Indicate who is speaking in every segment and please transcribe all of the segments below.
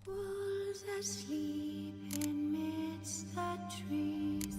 Speaker 1: Wolves asleep amidst the trees.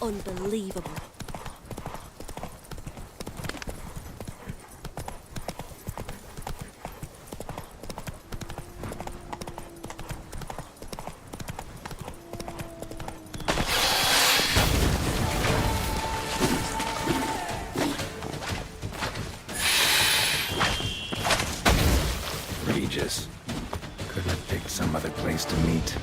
Speaker 2: Unbelievable.
Speaker 3: Regis. Couldn't have picked some other place to meet.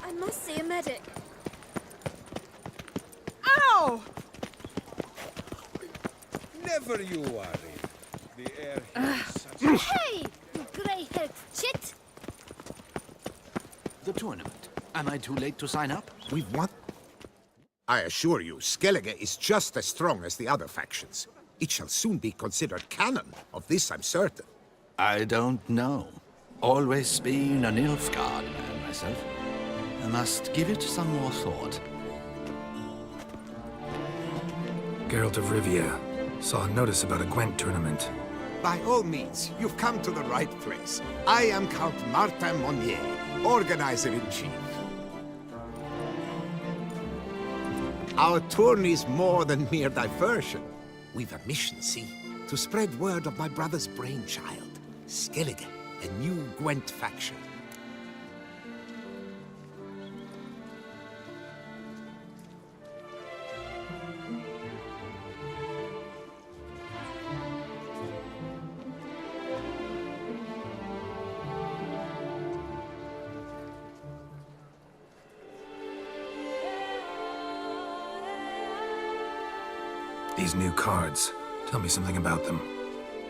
Speaker 2: I must see a medic.
Speaker 4: Ow! Never you worry. The air here is such a...
Speaker 2: Hey, you grey-haired chit!
Speaker 5: The tournament. Am I too late to sign up?
Speaker 6: We've won. I assure you, Skellige is just as strong as the other factions. It shall soon be considered canon. Of this I'm certain.
Speaker 5: I don't know. Always been a Nilfgaard man myself. I must give it some more thought.
Speaker 3: Geralt of Rivia. Saw a notice about a Gwent tournament.
Speaker 6: By all means, you've come to the right place. I am Count Martin Monnier, organizer-in-chief. Our tourney's more than mere diversion. We've a mission, see? To spread word of my brother's brainchild, Skellige, a new Gwent faction.
Speaker 3: These new cards. Tell me something about them.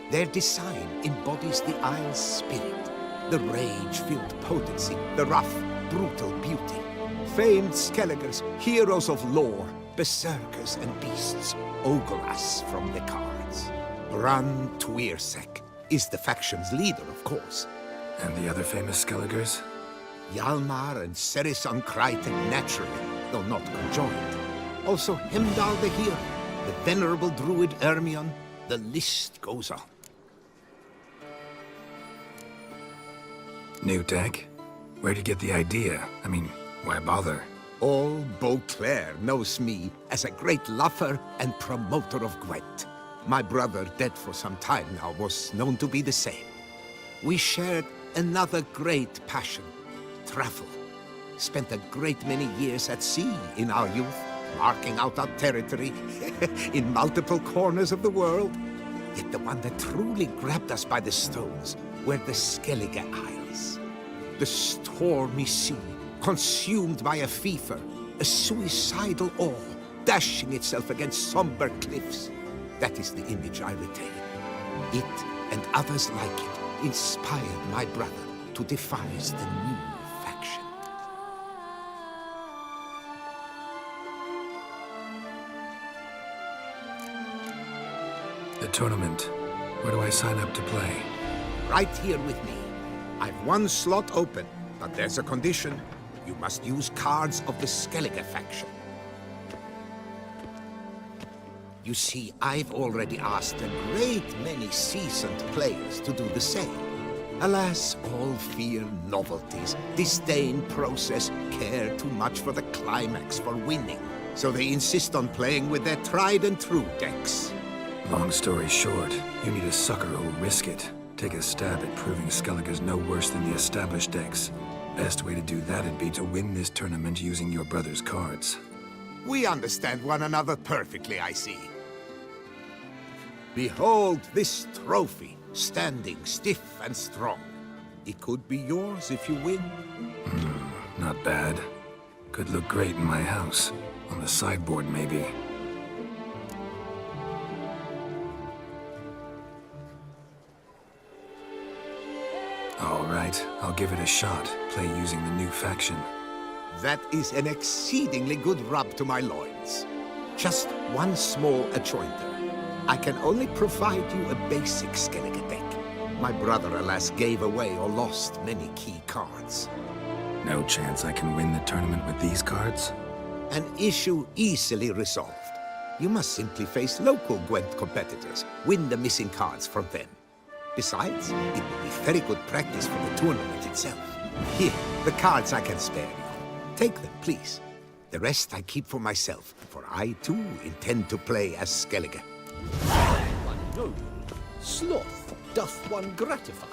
Speaker 6: Their design embodies the Isle's spirit. The rage-filled potency, the rough, brutal beauty. Famed Skelligers, heroes of lore, berserkers and beasts, ogle us from the cards. Bran Tuirsek is the faction's leader, of course.
Speaker 3: And the other famous Skelligers?
Speaker 6: Hjalmar and Ceres on Crichton naturally, though not conjoined. Also Heimdall the hero, the venerable druid Ermion, the list goes on.
Speaker 3: New tech? Where'd you get the idea? I mean, why bother?
Speaker 6: All Beauclair knows me as a great lover and promoter of Gwent. My brother, dead for some time now, was known to be the same. We shared another great passion, travel. Spent a great many years at sea in our youth, marking out our territory in multiple corners of the world. Yet the one that truly grabbed us by the stones were the Skellige Isles. The stormy sea, consumed by a fever, a suicidal awe, dashing itself against somber cliffs. That is the image I retain. It and others like it inspired my brother to devise the new faction.
Speaker 3: The tournament. Where do I sign up to play?
Speaker 6: Right here with me. I've one slot open, but there's a condition. You must use cards of the Skellige faction. You see, I've already asked a great many seasoned players to do the same. Alas, all fear novelties, disdain process, care too much for the climax for winning. So they insist on playing with their tried and true decks.
Speaker 3: Long story short, you need a sucker who'll risk it. Take a stab at proving Skellige's no worse than the established decks. Best way to do that'd be to win this tournament using your brother's cards.
Speaker 6: We understand one another perfectly, I see. Behold this trophy, standing stiff and strong. It could be yours if you win.
Speaker 3: Not bad. Could look great in my house. On the sideboard, maybe. All right, I'll give it a shot. Play using the new faction.
Speaker 6: That is an exceedingly good rub to my loins. Just one small adjoinder. I can only provide you a basic Skellige deck. My brother, alas, gave away or lost many key cards.
Speaker 3: No chance I can win the tournament with these cards?
Speaker 6: An issue easily resolved. You must simply face local Gwent competitors, win the missing cards from them. Besides, it will be very good practice for the tournament itself. Here, the cards I can spare you. Take them, please. The rest I keep for myself, for I too intend to play as Skellige.
Speaker 7: One noble, sloth doth one gratify.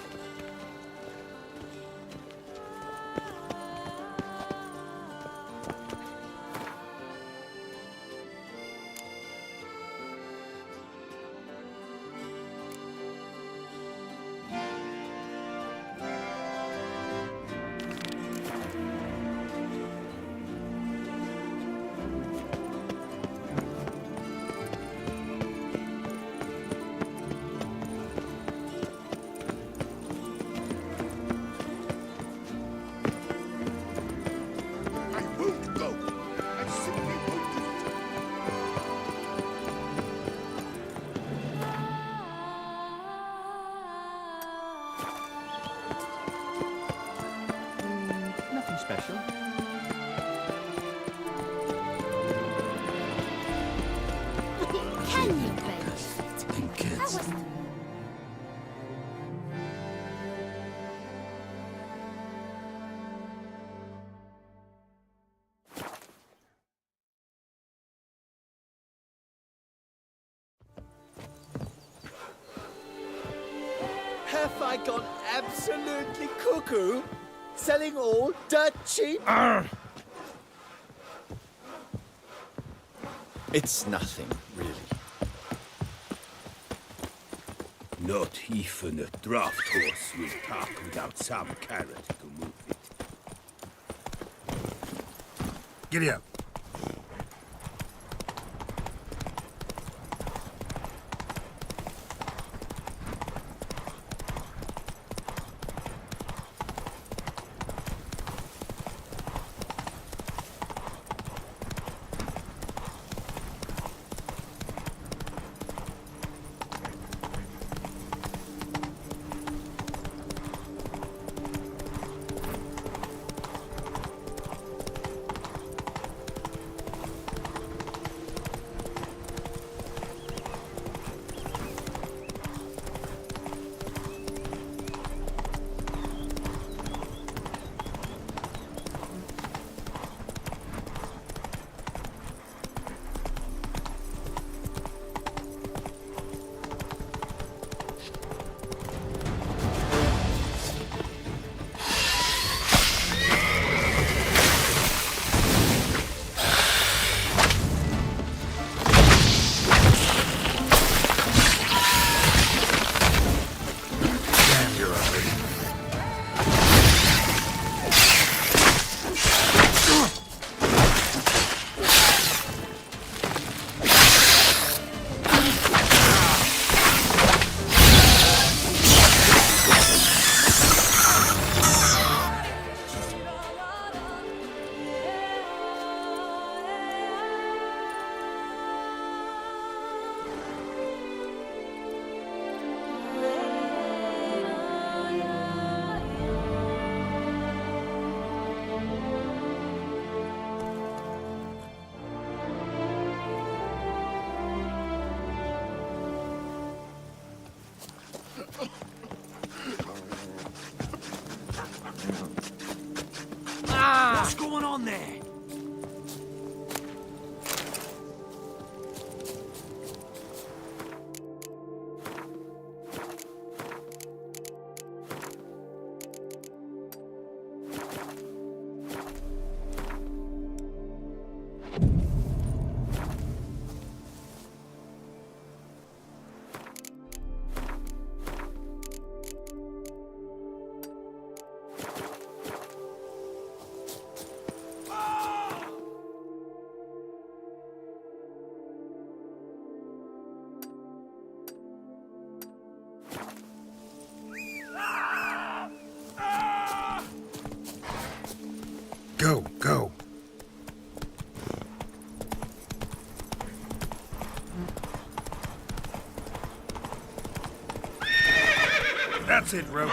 Speaker 7: Nothing special.
Speaker 2: Can you believe
Speaker 5: And kids.
Speaker 2: it?
Speaker 7: Have I gone absolutely cuckoo? Selling all dirt cheap? It's nothing, really.
Speaker 4: Not even a draft horse will talk without some carrot to move it.
Speaker 3: Giddy up. What's going on there? Go, go. That's it, Roach.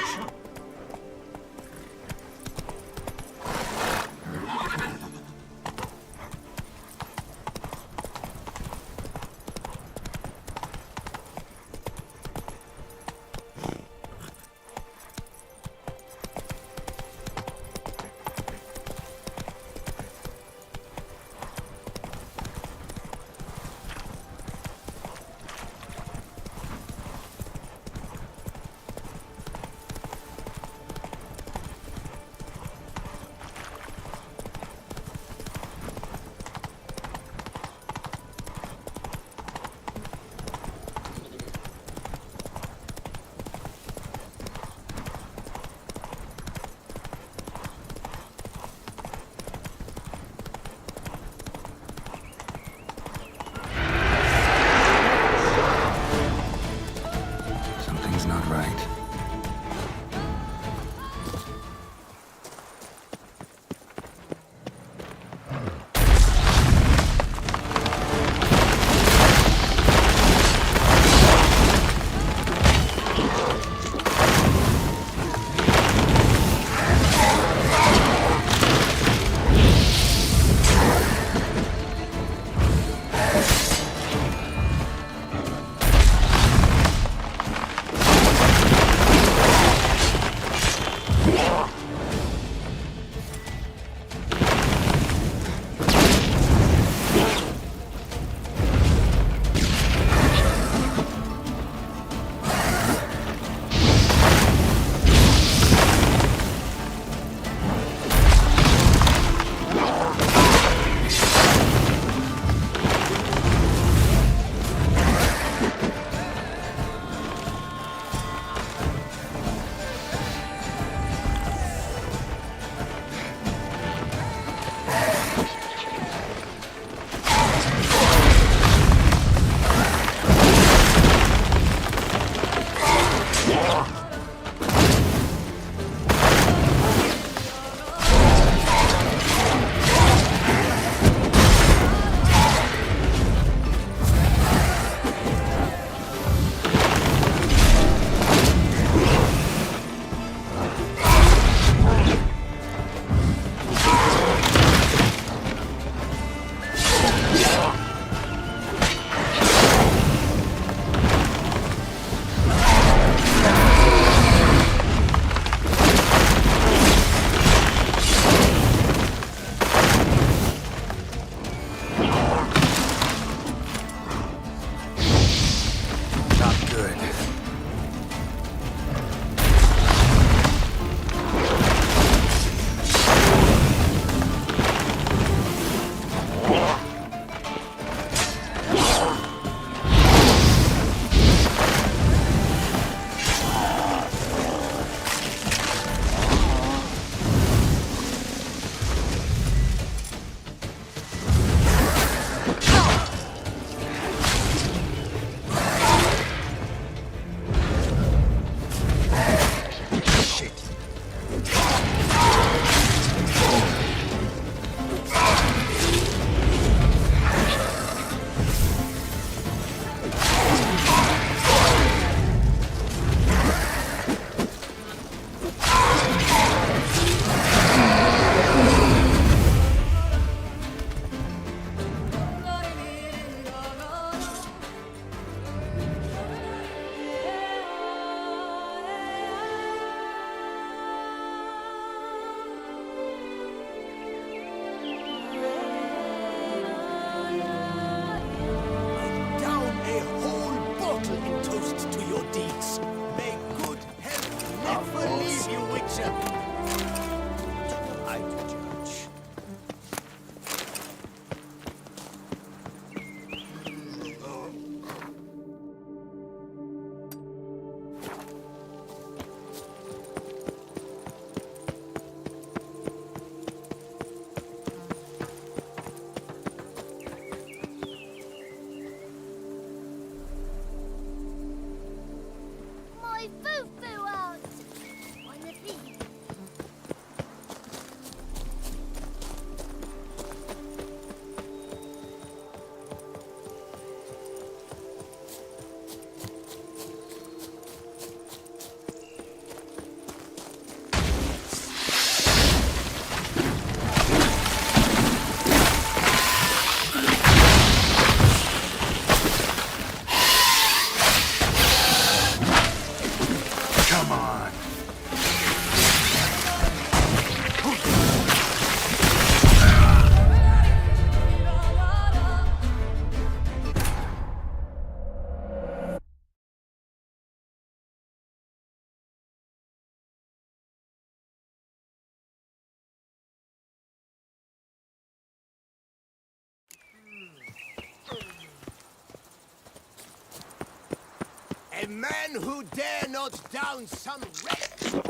Speaker 6: A man who dare not down some wretch.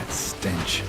Speaker 3: Stench.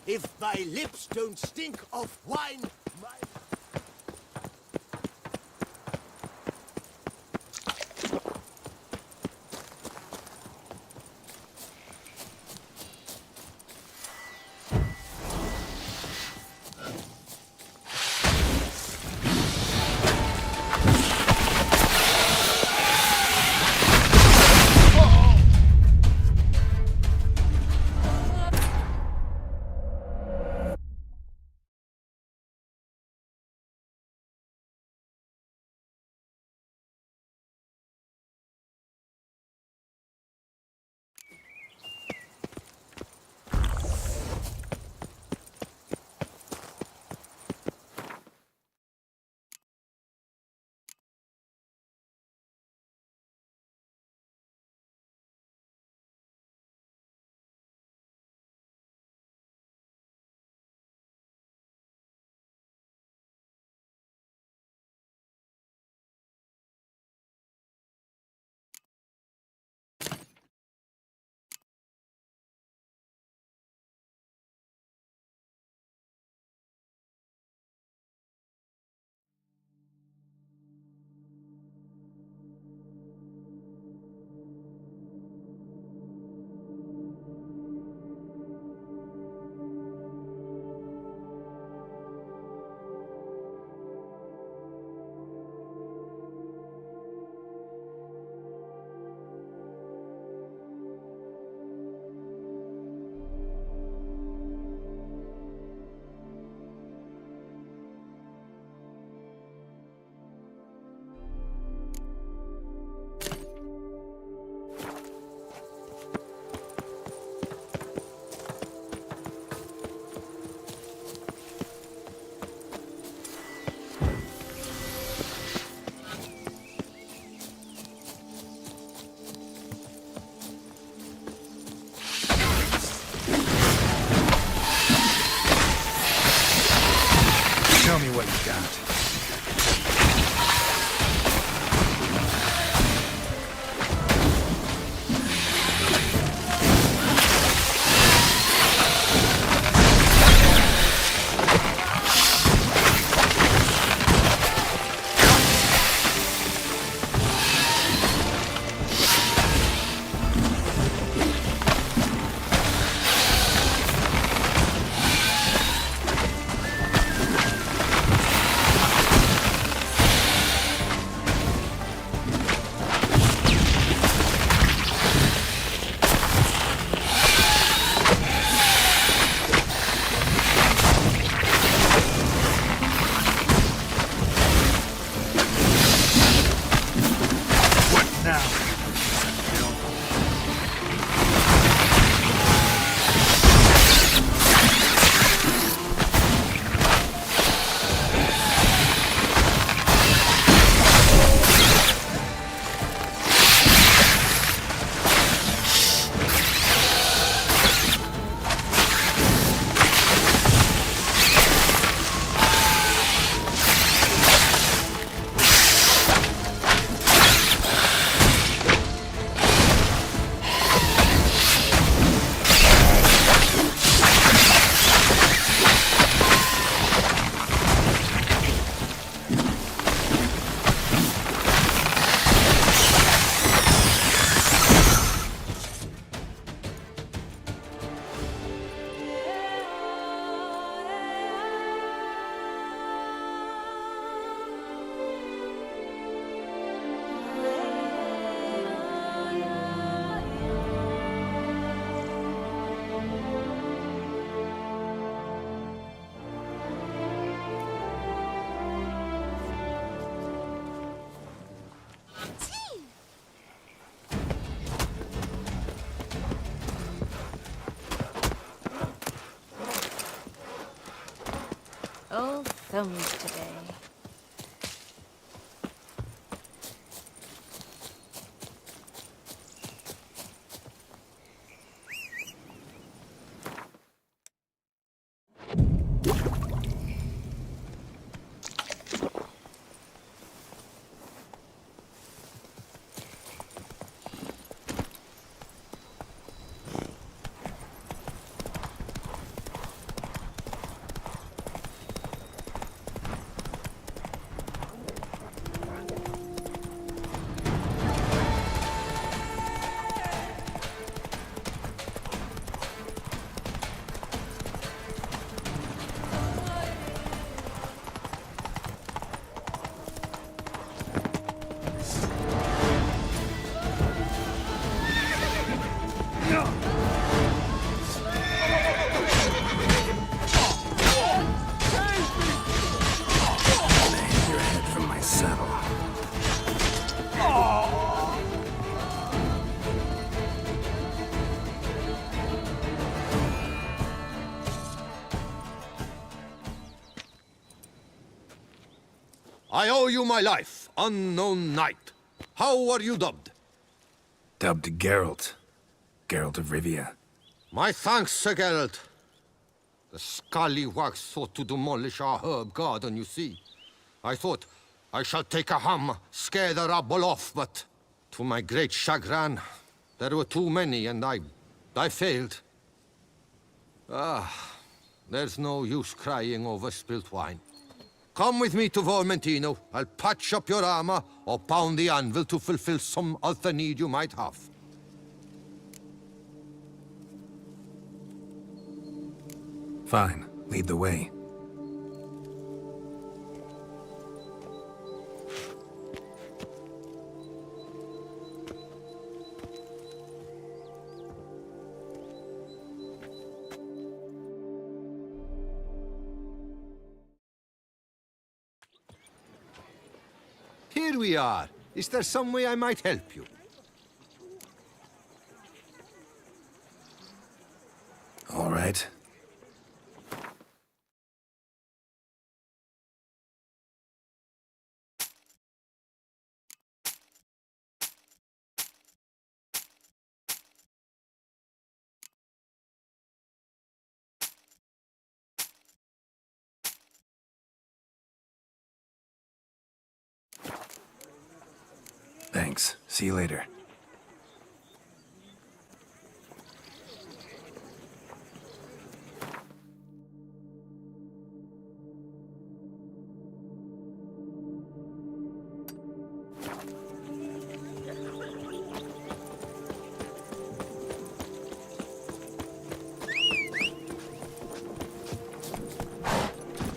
Speaker 6: If thy lips don't stink of wine,
Speaker 2: All thumbs today.
Speaker 3: Your head from my saddle.
Speaker 5: I owe you my life, unknown knight. How are you dubbed?
Speaker 3: Dubbed Geralt. Geralt of Rivia.
Speaker 5: My thanks, Sir Geralt. The scallywags sought to demolish our herb garden, you see. I thought, I shall take a ham, scare the rabble off, but to my great chagrin, there were too many, and I failed. There's no use crying over spilt wine. Come with me to Vermentino. I'll patch up your armor or pound the anvil to fulfill some other need you might have.
Speaker 3: Fine. Lead the way.
Speaker 5: Here we are. Is there some way I might help you?
Speaker 3: All right. Thanks. See you later.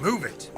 Speaker 3: Move it!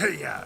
Speaker 3: Hey-ya!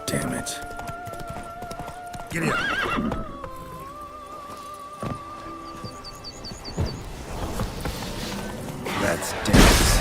Speaker 3: Damn it. Giddy up. That's dense.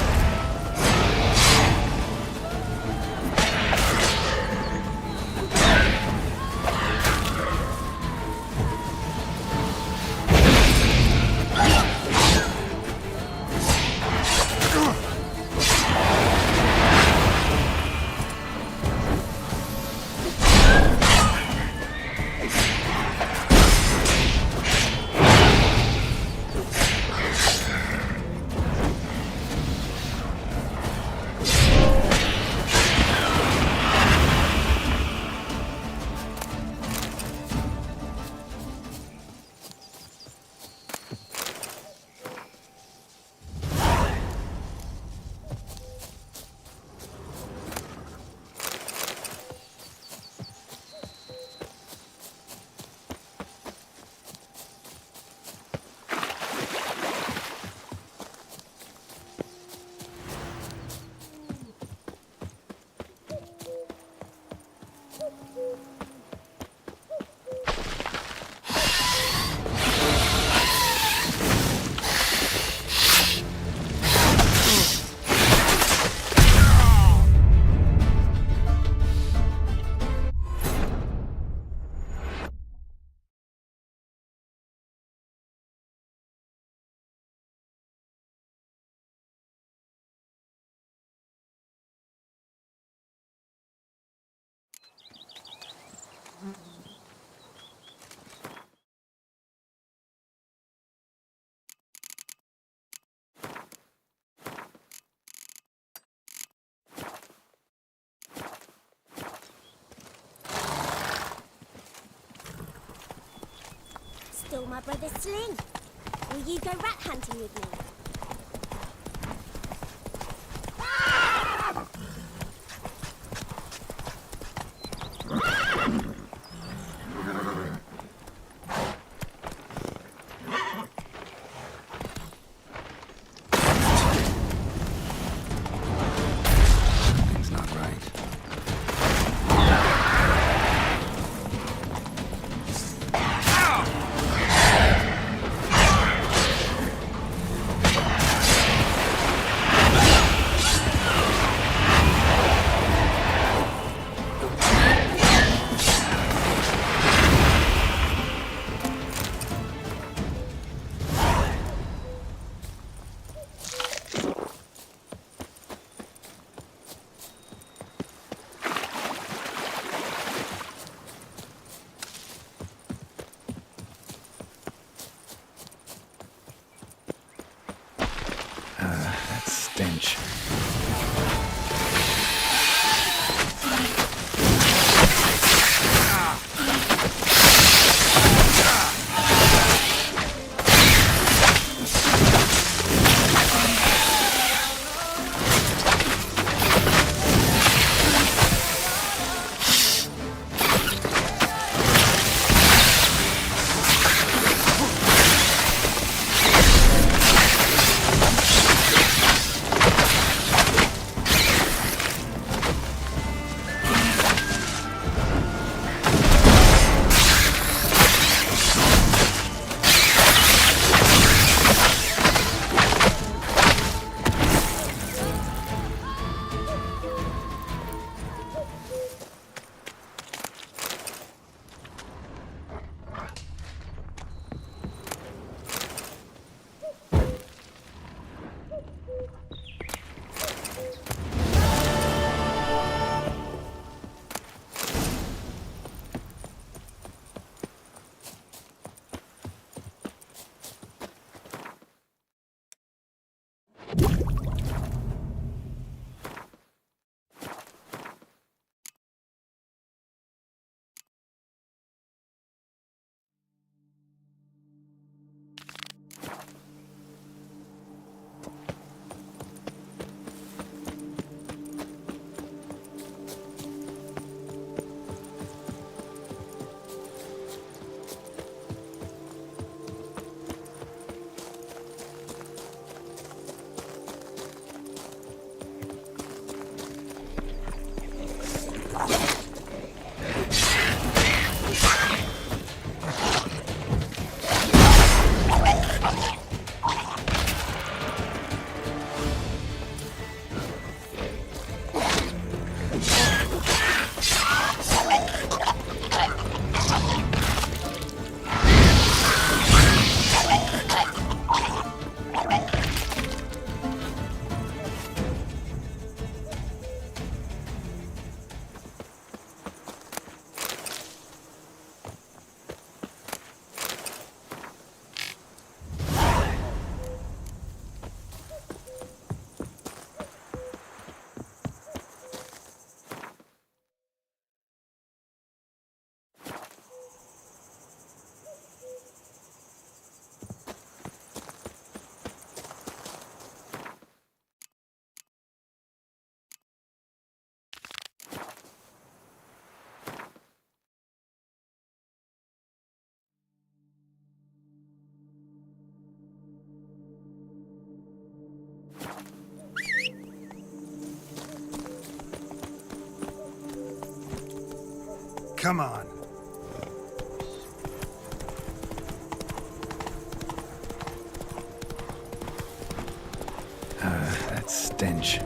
Speaker 8: Stole my brother's sling. Will you go rat hunting with me?
Speaker 3: Something's not right.
Speaker 9: Come on.
Speaker 3: That stench.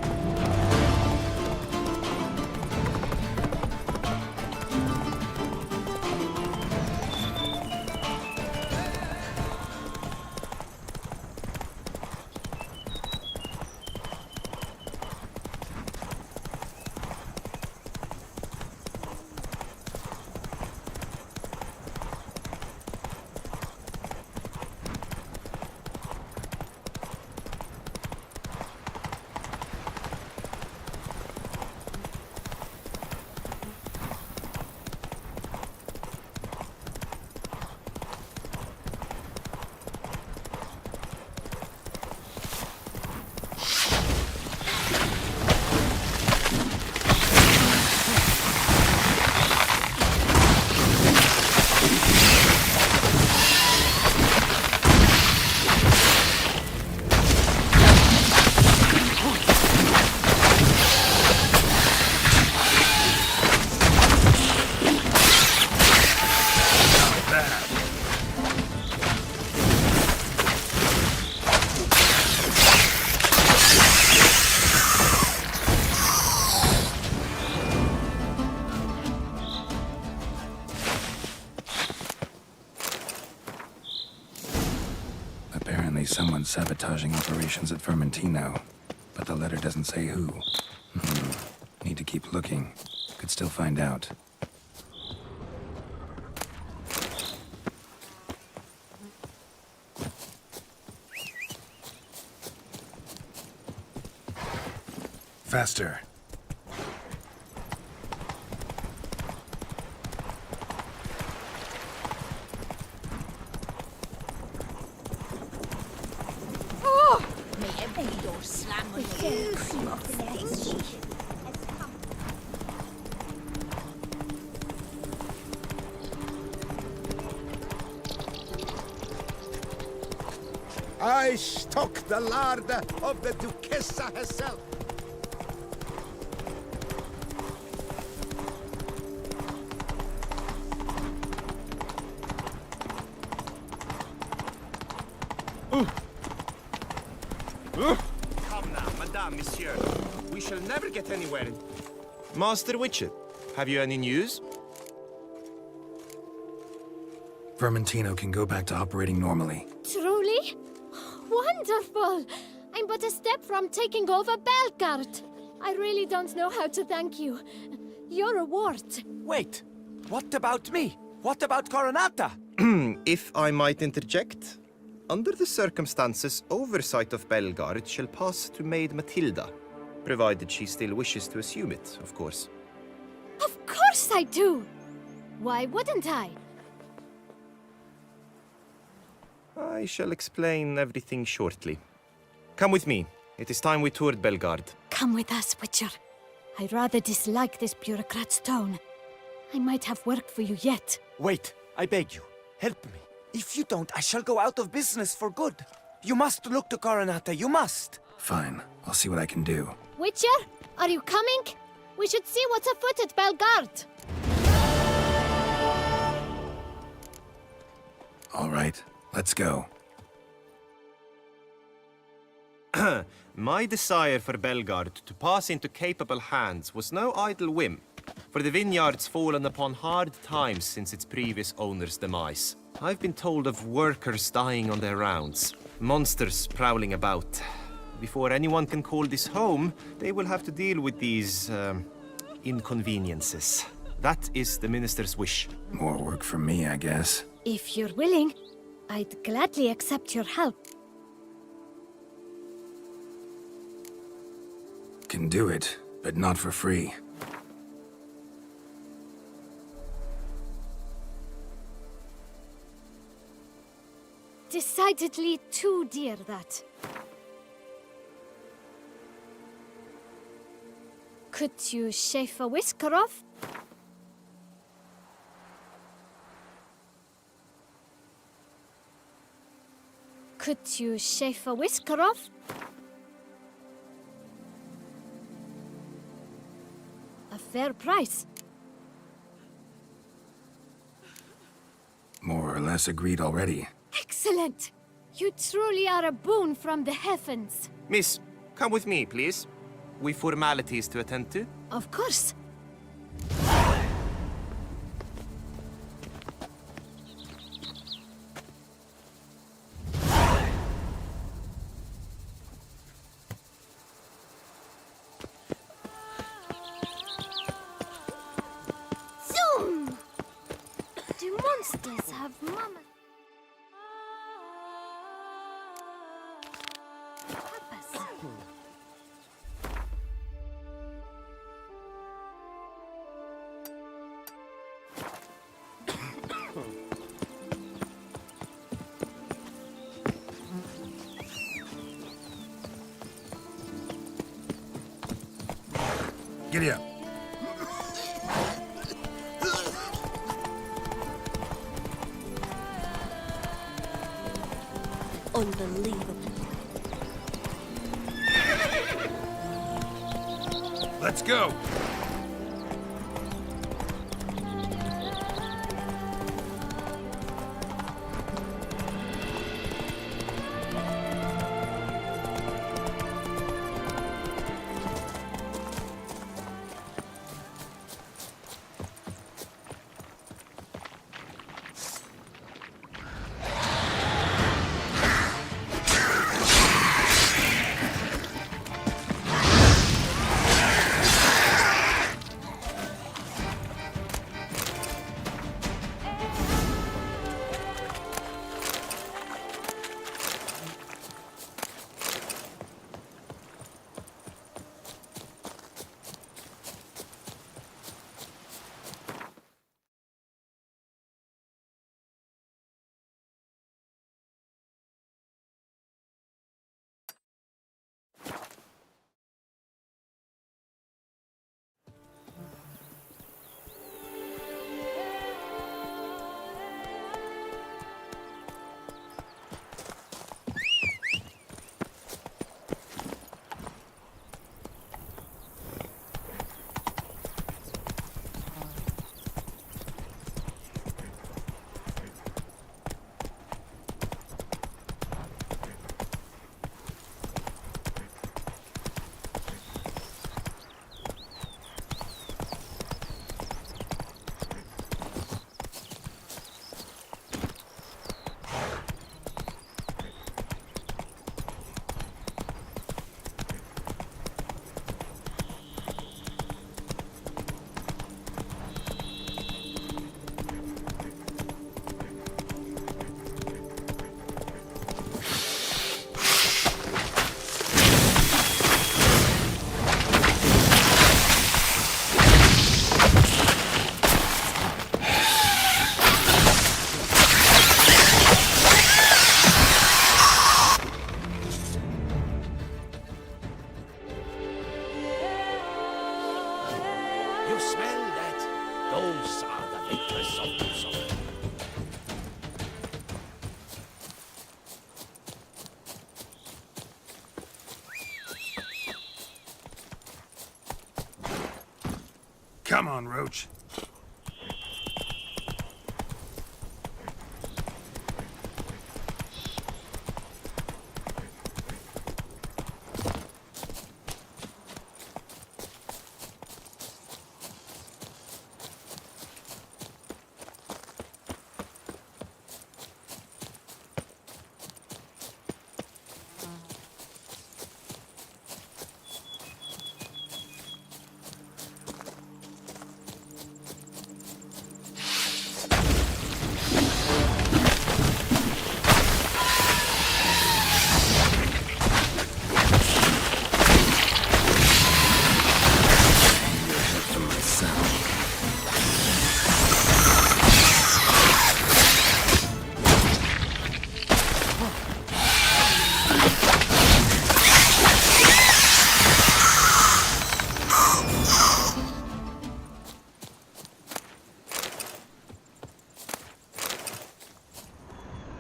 Speaker 3: Apparently someone's sabotaging operations at Vermentino, but the letter doesn't say who. Need to keep looking. Could still find out. Faster.
Speaker 8: May every door slam on you. Cream of things.
Speaker 6: I stock the larder of the Duchessa herself.
Speaker 10: Come now, Madame, Monsieur. We shall never get anywhere. Master Witcher, have you any news?
Speaker 3: Vermentino can go back to operating normally.
Speaker 11: Truly? Wonderful! I'm but a step from taking over Belgard. I really don't know how to thank you. Your reward.
Speaker 7: Wait, what about me? What about Coronata?
Speaker 10: If I might interject, under the circumstances, oversight of Belgard shall pass to Maid Matilda, provided she still wishes to assume it, of course.
Speaker 11: Of course I do! Why wouldn't I?
Speaker 10: I shall explain everything shortly. Come with me. It is time we toured Belgard.
Speaker 11: Come with us, Witcher. I rather dislike this bureaucrat's tone. I might have work for you yet.
Speaker 7: Wait, I beg you. Help me. If you don't, I shall go out of business for good. You must look to Coronata, you must.
Speaker 3: Fine. I'll see what I can do.
Speaker 11: Witcher, are you coming? We should see what's afoot at Belgard.
Speaker 3: All right. Let's go.
Speaker 10: My desire for Belgard to pass into capable hands was no idle whim, for the vineyard's fallen upon hard times since its previous owner's demise. I've been told of workers dying on their rounds, monsters prowling about. Before anyone can call this home, they will have to deal with these, inconveniences. That is the minister's wish.
Speaker 3: More work for me, I guess.
Speaker 11: If you're willing, I'd gladly accept your help.
Speaker 3: Can do it, but not for free.
Speaker 11: Decidedly too dear, that. Could you shave a whisker off? Could you shave a whisker off? A fair price.
Speaker 3: less agreed already.
Speaker 11: Excellent! You truly are a boon from the heavens.
Speaker 10: Miss, come with me, please. We formalities to attend to.
Speaker 11: Of course. Zoom! Do monsters have mama? Papas.
Speaker 3: Giddy up.
Speaker 11: Unbelievable.
Speaker 3: Let's go.
Speaker 4: You smell that? Those are the victors of Usopp.
Speaker 3: Come on, Roach.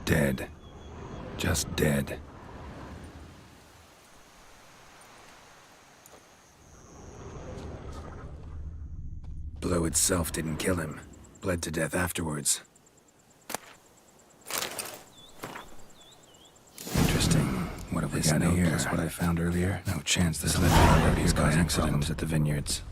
Speaker 3: Dead. Just dead. Blow itself didn't kill him. Bled to death afterwards. What have we got here? Plus what I found earlier? No chance this led to these causing problems at the vineyards.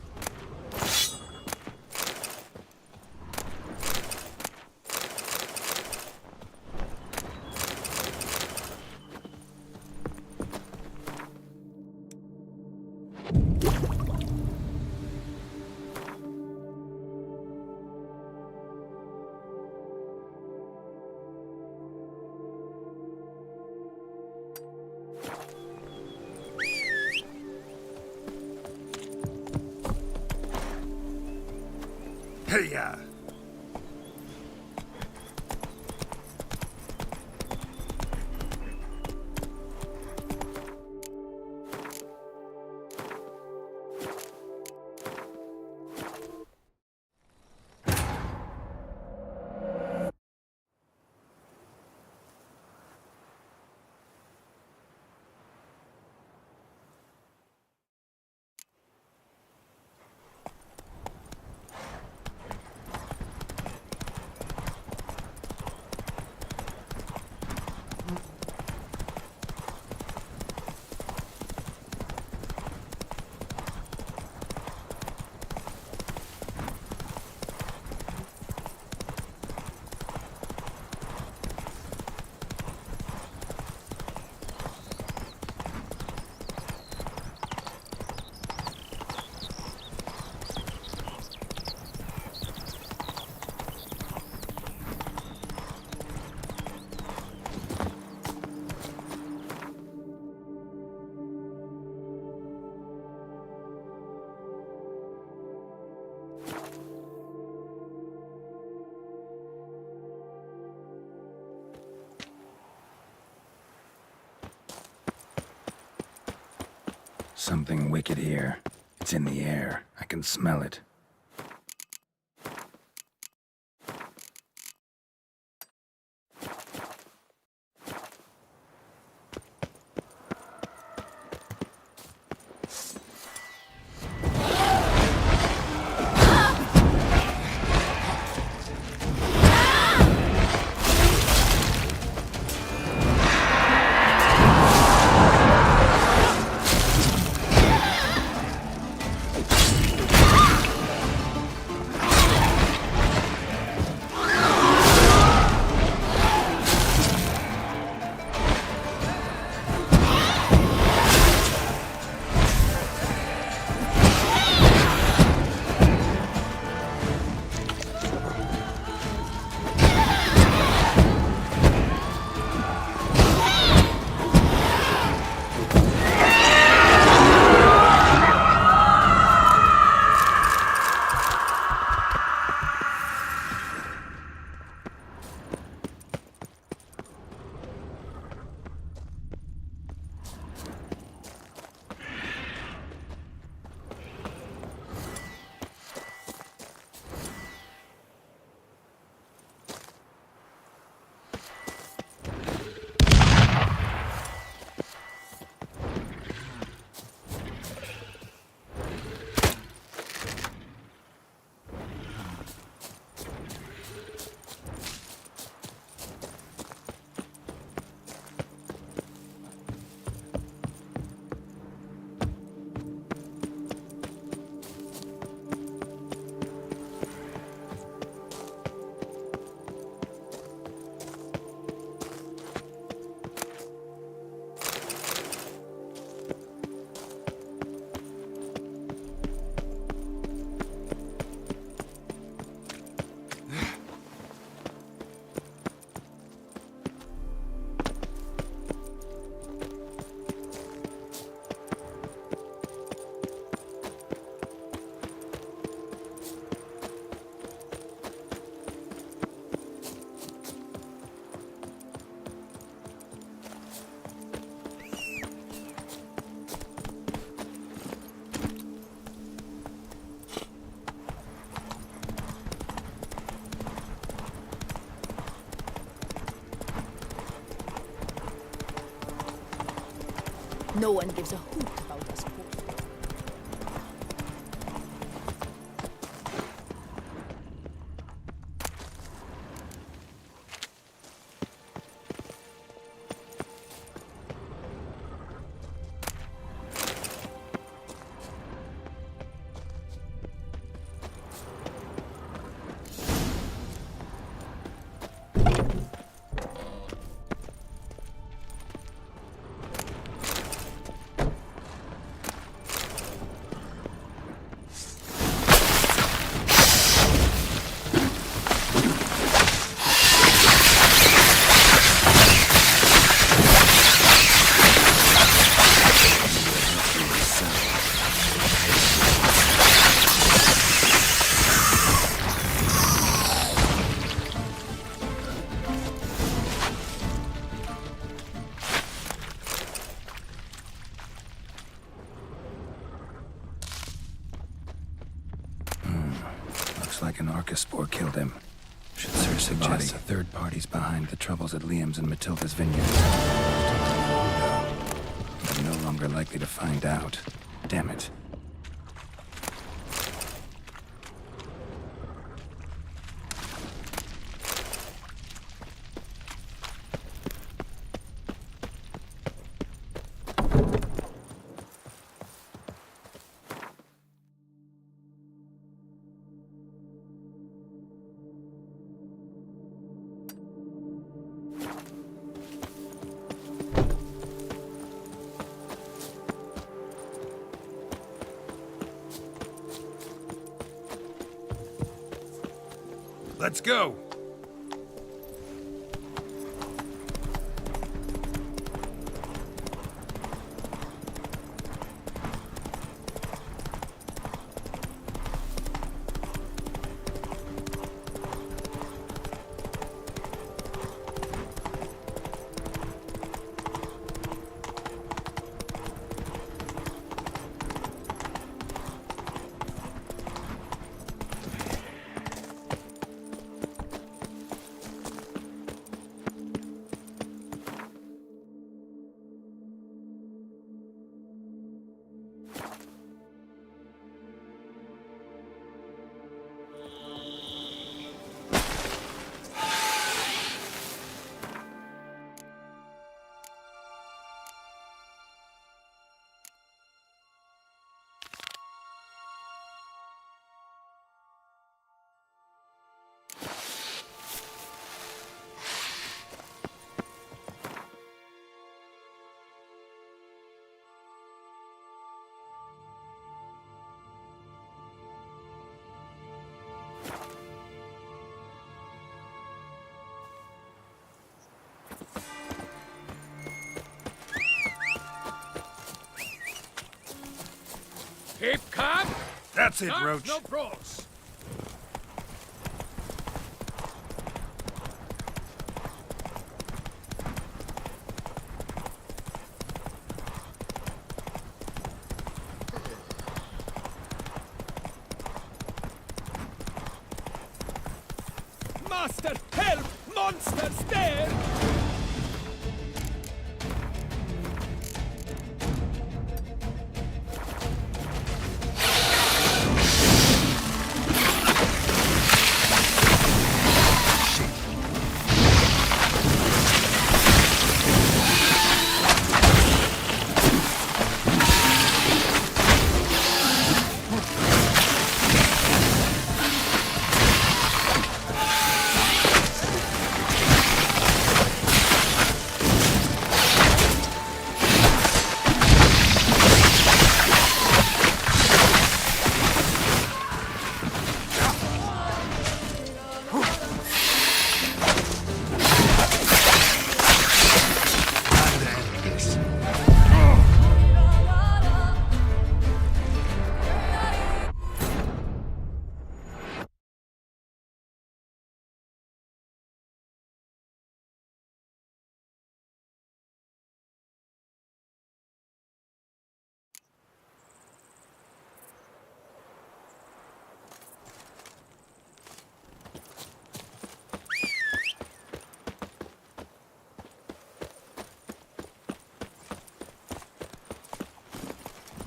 Speaker 4: Hey-ya!
Speaker 3: Something wicked here. It's in the air. I can smell it.
Speaker 8: No one gives a hoot about us poor.
Speaker 3: Looks like an Arcaspore killed him. Should suggest a third party's behind the troubles at Liam's and Matilda's vineyards. But no longer likely to find out. Damn it.
Speaker 4: Let's go! Keep calm! That's it, Roach. No pros. Master, help! Monsters there!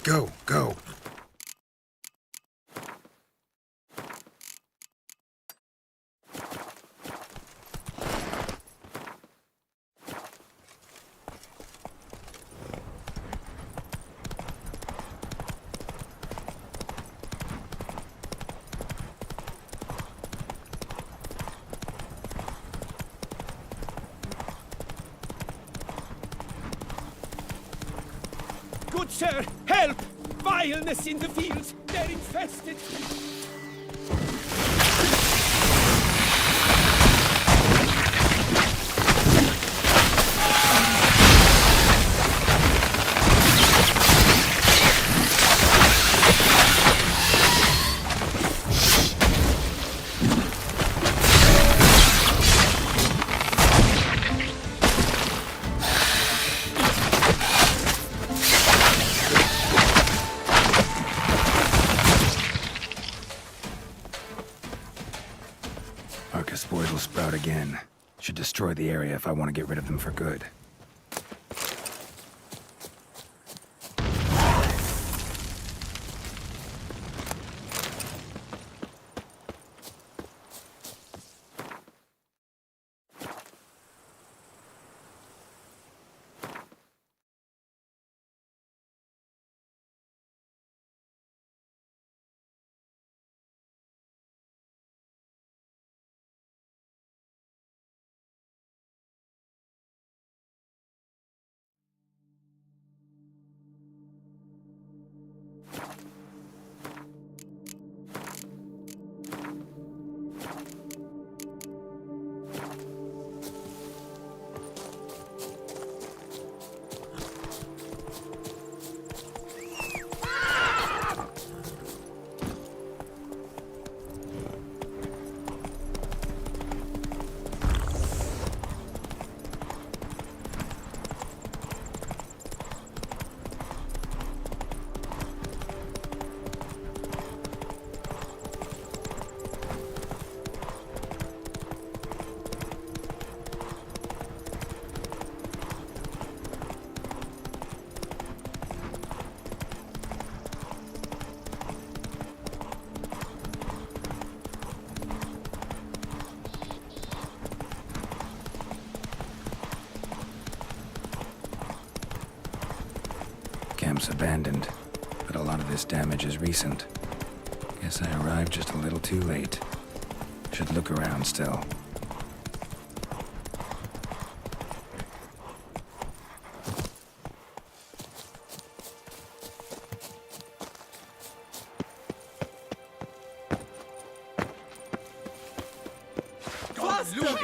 Speaker 3: Go, go.
Speaker 4: Good sir, help! Vileness in the fields! They're infested!
Speaker 3: again. Should destroy the area if I want to get rid of them for good. Camp's abandoned, but a lot of this damage is recent. Guess I arrived just a little too late. Should look around still.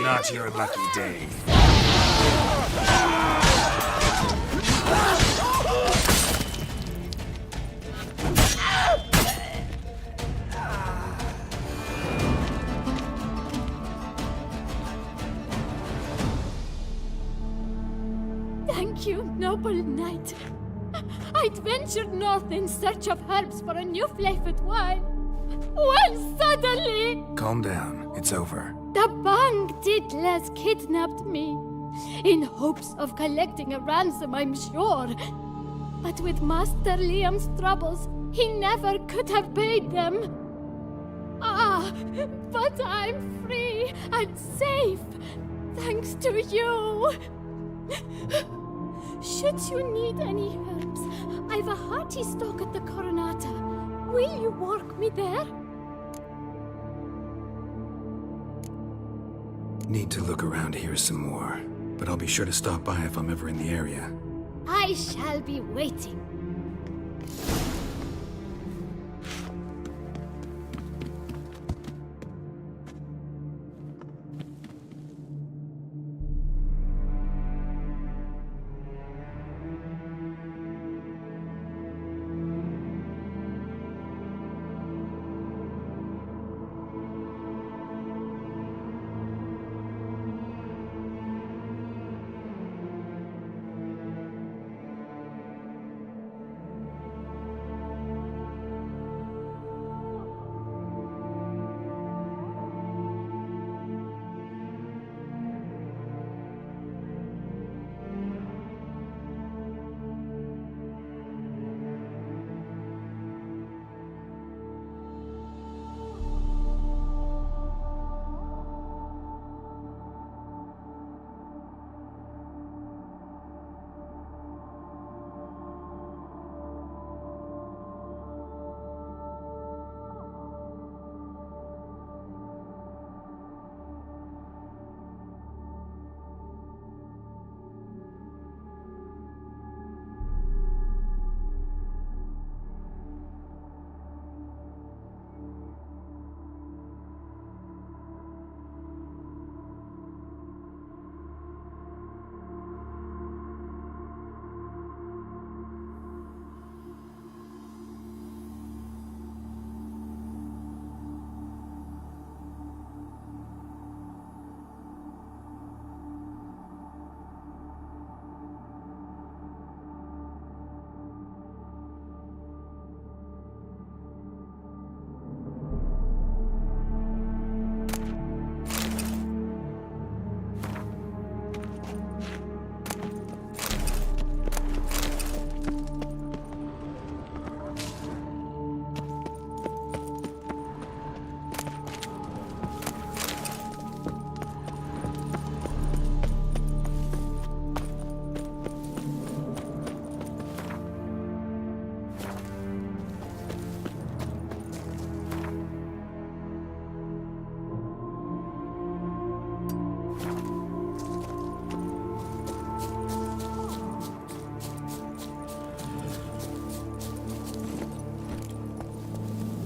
Speaker 9: Not your lucky day.
Speaker 11: Thank you, noble knight. I'd ventured north in search of herbs for a new flavored wine. When suddenly,
Speaker 3: Calm down. It's over.
Speaker 11: the Bang Diddlers kidnapped me. In hopes of collecting a ransom, I'm sure. But with Master Liam's troubles, he never could have paid them. Ah, but I'm free and safe, thanks to you. Should you need any herbs, I've a hearty stock at the Coronata. Will you walk me there?
Speaker 3: Need to look around here some more, but I'll be sure to stop by if I'm ever in the area.
Speaker 11: I shall be waiting.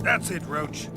Speaker 9: That's it, Roach.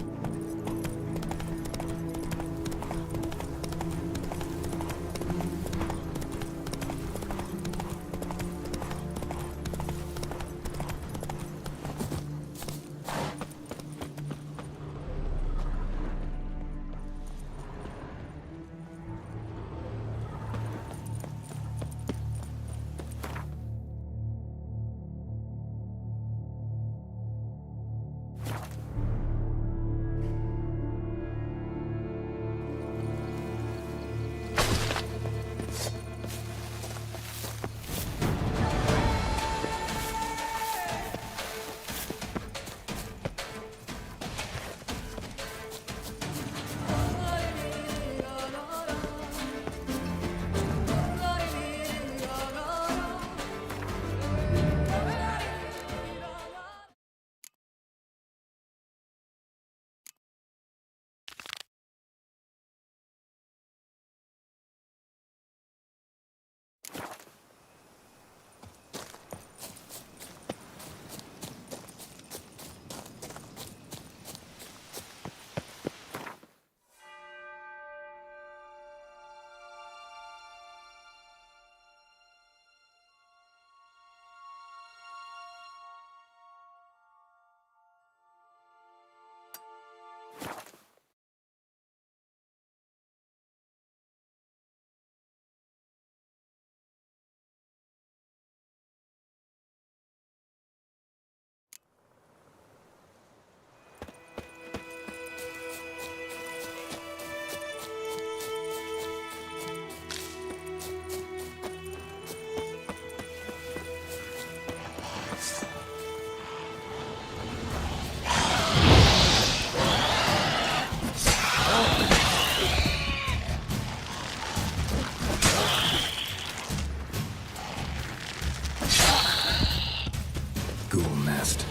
Speaker 3: Ghoul nest.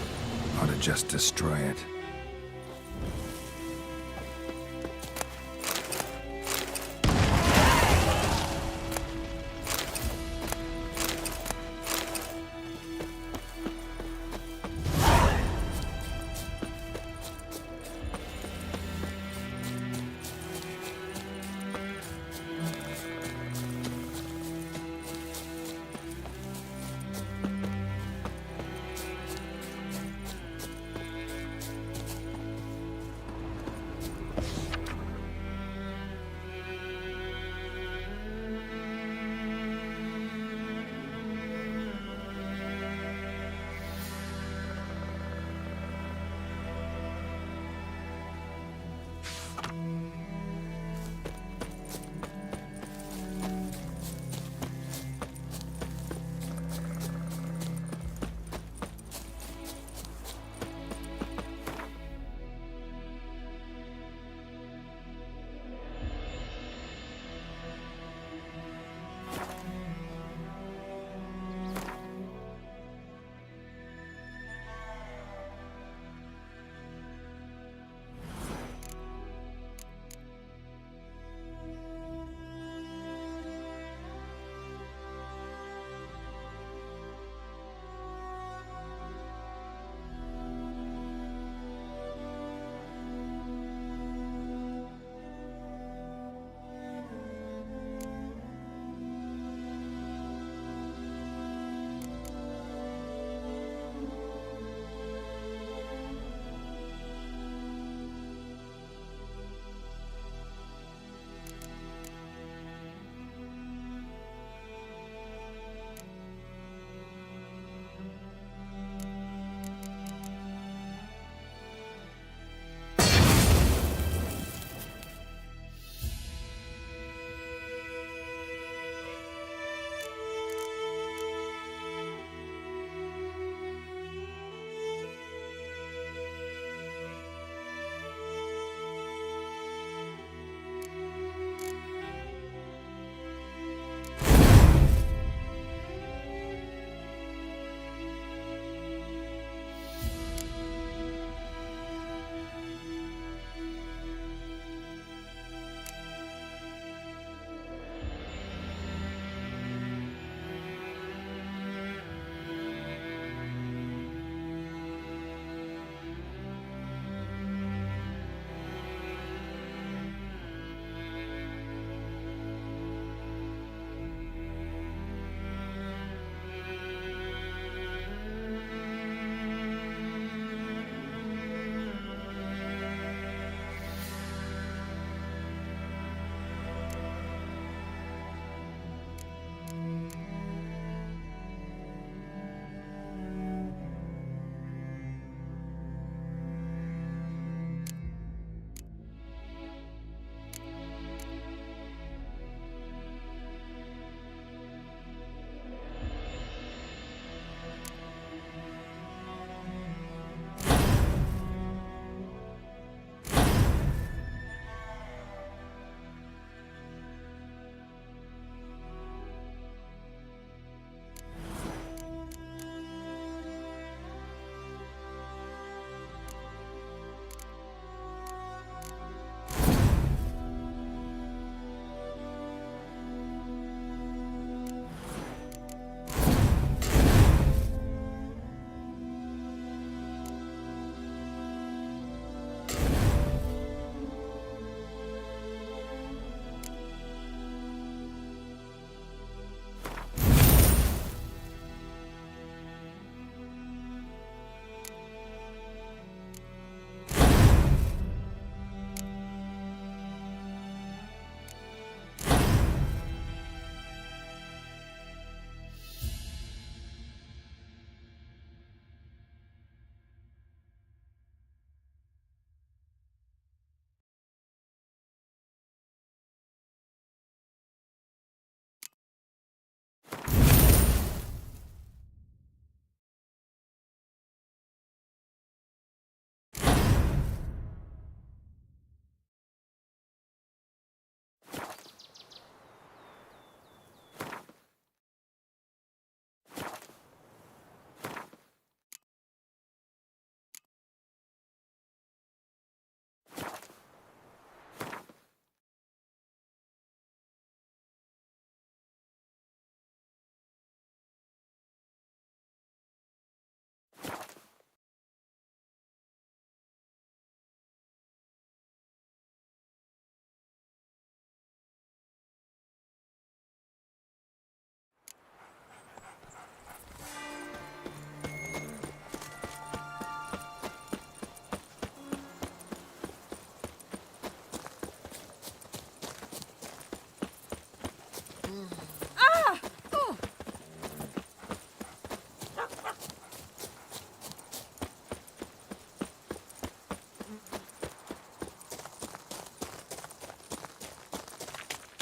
Speaker 3: Ought to just destroy it.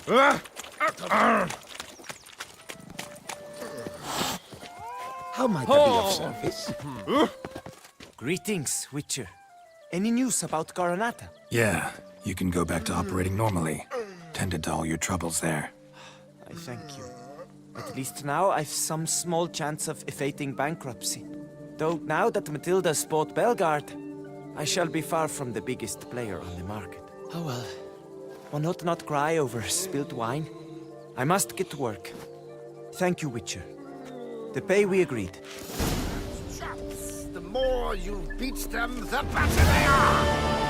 Speaker 6: How might I be of service?
Speaker 7: Greetings, Witcher. Any news about Coronata?
Speaker 3: Yeah, you can go back to operating normally. Tended to all your troubles there.
Speaker 7: I thank you. At least now I've some small chance of evading bankruptcy. Though now that Matilda's bought Belgard, I shall be far from the biggest player on the market. Oh well. One ought not cry over spilled wine. I must get to work. Thank you, Witcher. The pay we agreed.
Speaker 5: Chaps, the more you beat them, the better they are!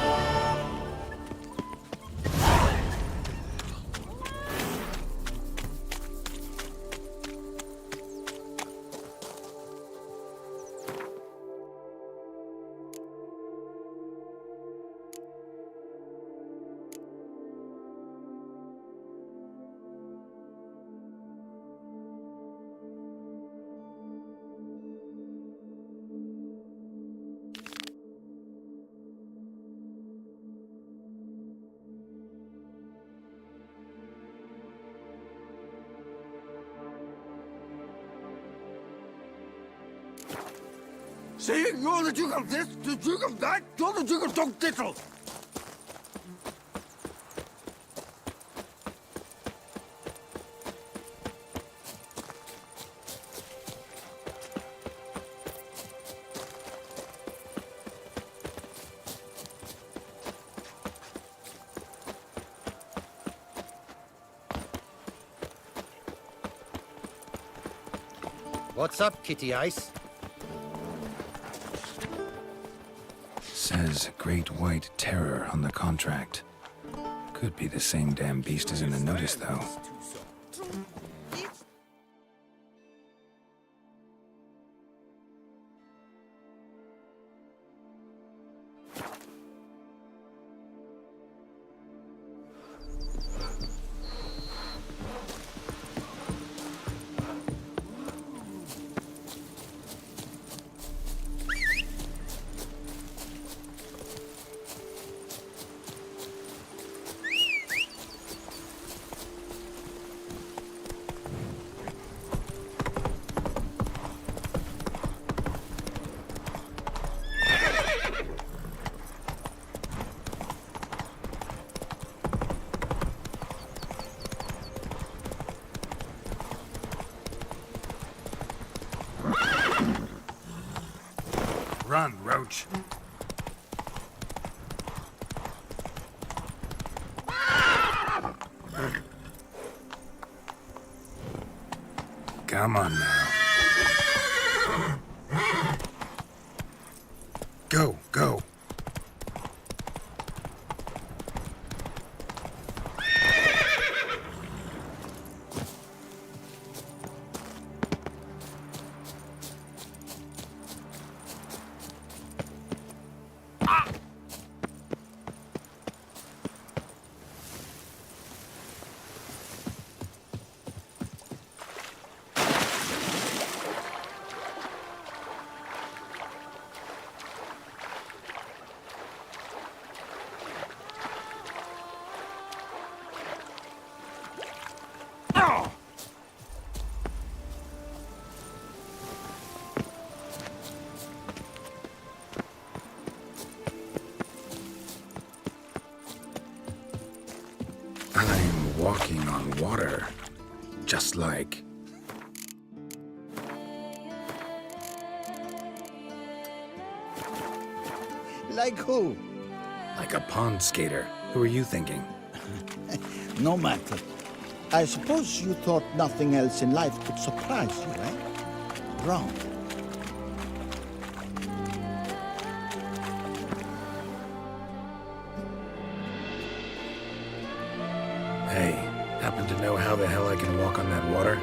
Speaker 5: See, you're the Duke of this, the Duke of that, you're the Duke of Don't Diddle!
Speaker 6: What's up, Kitty Ice?
Speaker 3: Says Great White Terror on the contract. Could be the same damn beast as in the notice, though. Run, Roach. Come on now. Go, go. I'm walking on water, just like...
Speaker 9: Like who?
Speaker 3: like a pond skater. Who are you thinking?
Speaker 9: No matter. I suppose you thought nothing else in life could surprise you, eh? Wrong.
Speaker 3: Hey, happen to know how the hell I can walk on that water?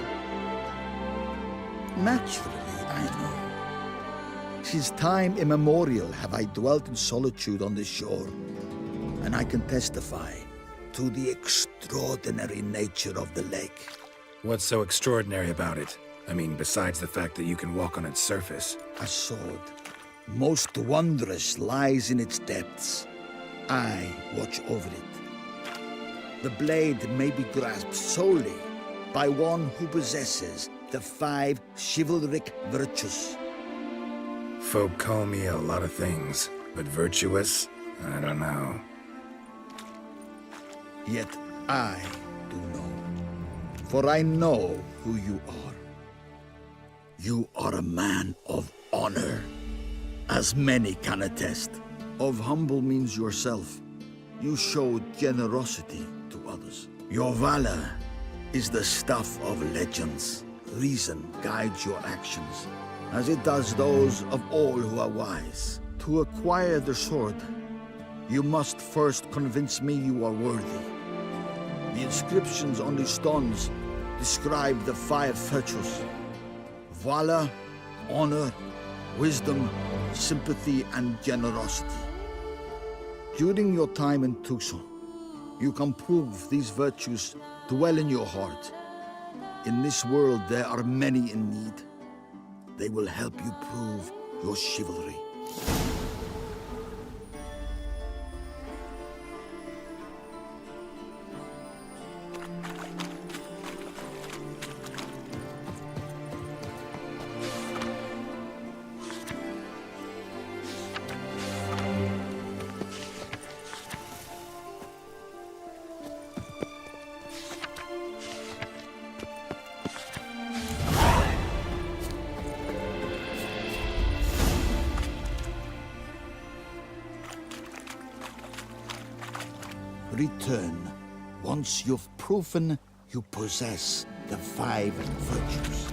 Speaker 9: Naturally, I know. Since time immemorial have I dwelt in solitude on this shore, and I can testify to the extraordinary nature of the lake.
Speaker 3: What's so extraordinary about it? I mean, besides the fact that you can walk on its surface.
Speaker 9: A sword, most wondrous, lies in its depths. I watch over it. The blade may be grasped solely by one who possesses the 5 chivalric virtues.
Speaker 3: Folk call me a lot of things, but virtuous? I don't know.
Speaker 9: Yet I do know. For I know who you are. You are a man of honor, as many can attest. Of humble means yourself. You show generosity to others. Your valor is the stuff of legends. Reason guides your actions, as it does those of all who are wise. To acquire the sword, you must first convince me you are worthy. The inscriptions on the stones describe the 5 virtues: valor, honor, wisdom, sympathy, and generosity. During your time in Tucson, you can prove these virtues dwell in your heart. In this world, there are many in need. They will help you prove your chivalry. Return once you've proven you possess the 5 virtues.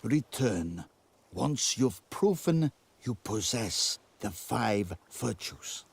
Speaker 9: Return once you've proven you possess the 5 virtues.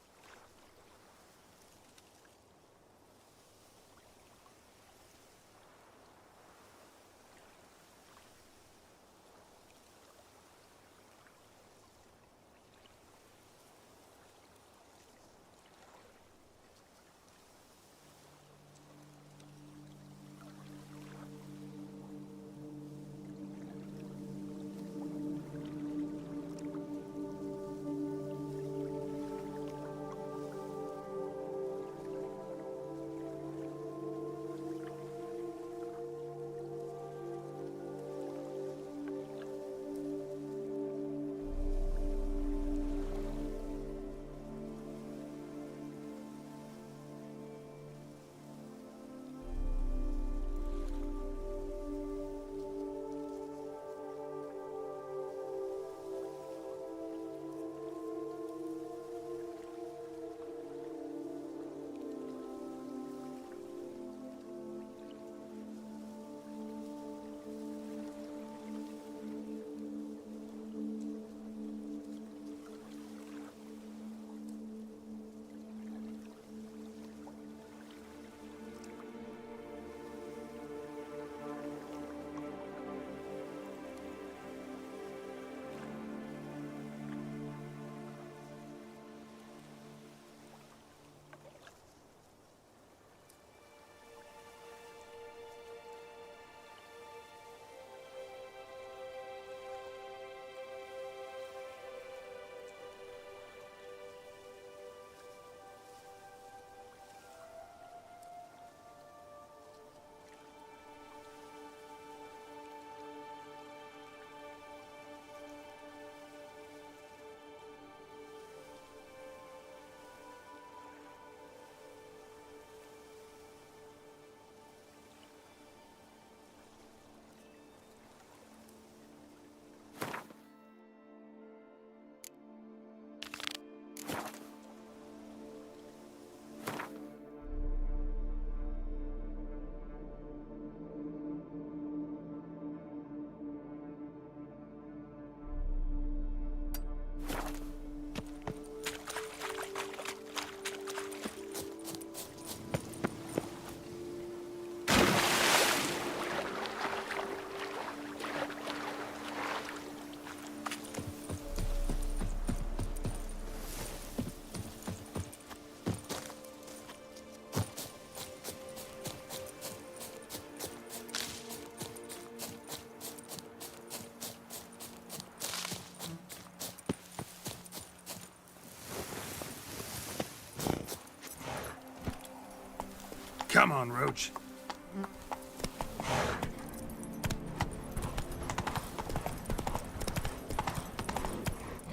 Speaker 3: Come on, Roach.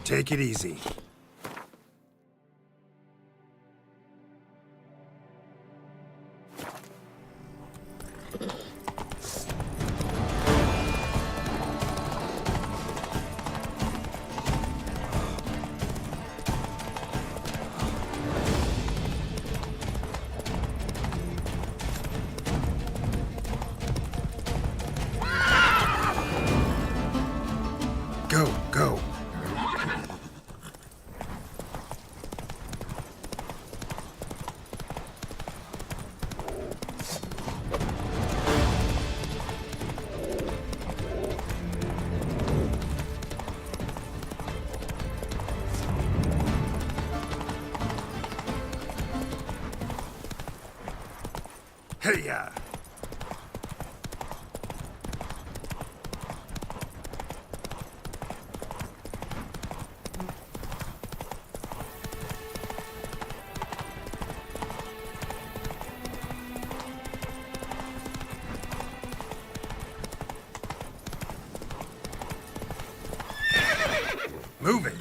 Speaker 3: Take it easy. Go, go. Hey-ya! Move it!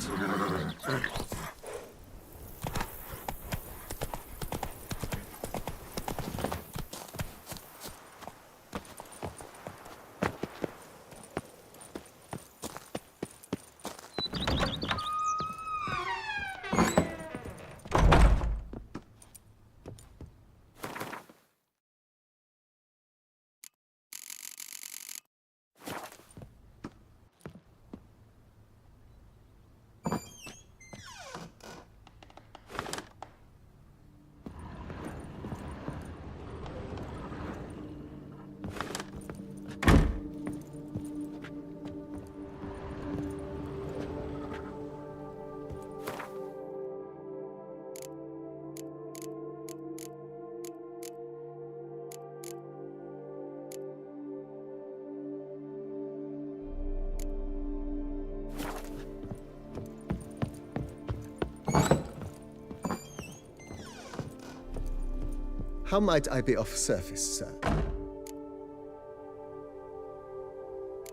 Speaker 12: How might I be of service, sir?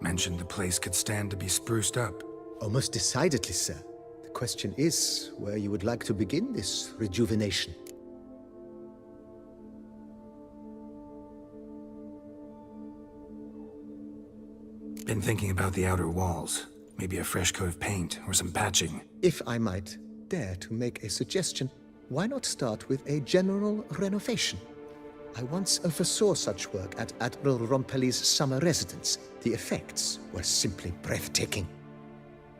Speaker 3: Mentioned the place could stand to be spruced up.
Speaker 12: Oh, most decidedly, sir. The question is where you would like to begin this rejuvenation.
Speaker 3: Been thinking about the outer walls. Maybe a fresh coat of paint or some patching.
Speaker 12: If I might dare to make a suggestion, why not start with a general renovation? I once oversaw such work at Admiral Rompelli's summer residence. The effects were simply breathtaking.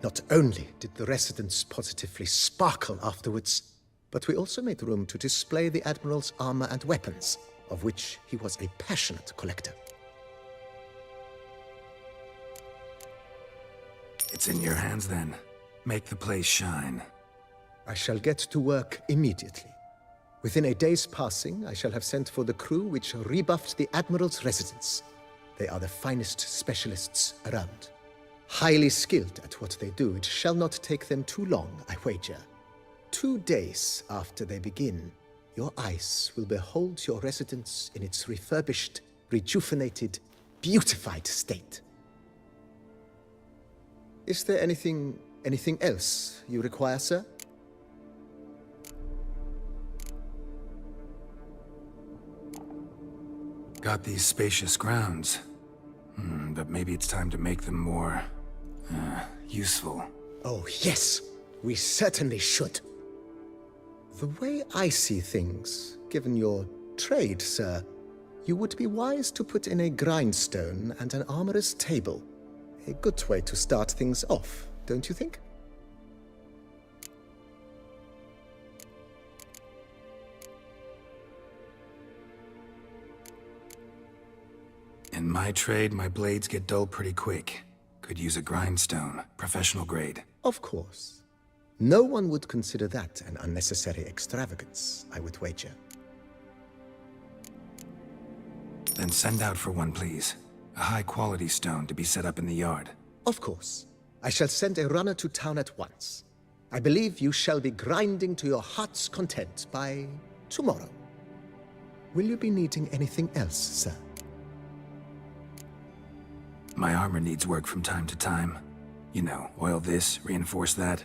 Speaker 12: Not only did the residence positively sparkle afterwards, but we also made room to display the Admiral's armor and weapons, of which he was a passionate collector.
Speaker 3: It's in your hands then. Make the place shine.
Speaker 12: I shall get to work immediately. Within a day's passing, I shall have sent for the crew which rebuffed the Admiral's residence. They are the finest specialists around. Highly skilled at what they do, it shall not take them too long, I wager. 2 days after they begin, your eyes will behold your residence in its refurbished, rejuvenated, beautified state. Is there anything else you require, sir?
Speaker 3: Got these spacious grounds. But maybe it's time to make them more... useful.
Speaker 12: Oh, yes! We certainly should. The way I see things, given your trade, sir, you would be wise to put in a grindstone and an armorer's table. A good way to start things off, don't you think?
Speaker 3: In my trade, my blades get dull pretty quick. Could use a grindstone, professional grade.
Speaker 12: Of course. No one would consider that an unnecessary extravagance, I would wager.
Speaker 3: Then send out for one, please. A high-quality stone to be set up in the yard.
Speaker 12: Of course. I shall send a runner to town at once. I believe you shall be grinding to your heart's content by tomorrow. Will you be needing anything else, sir?
Speaker 3: My armor needs work from time to time. You know, oil this, reinforce that.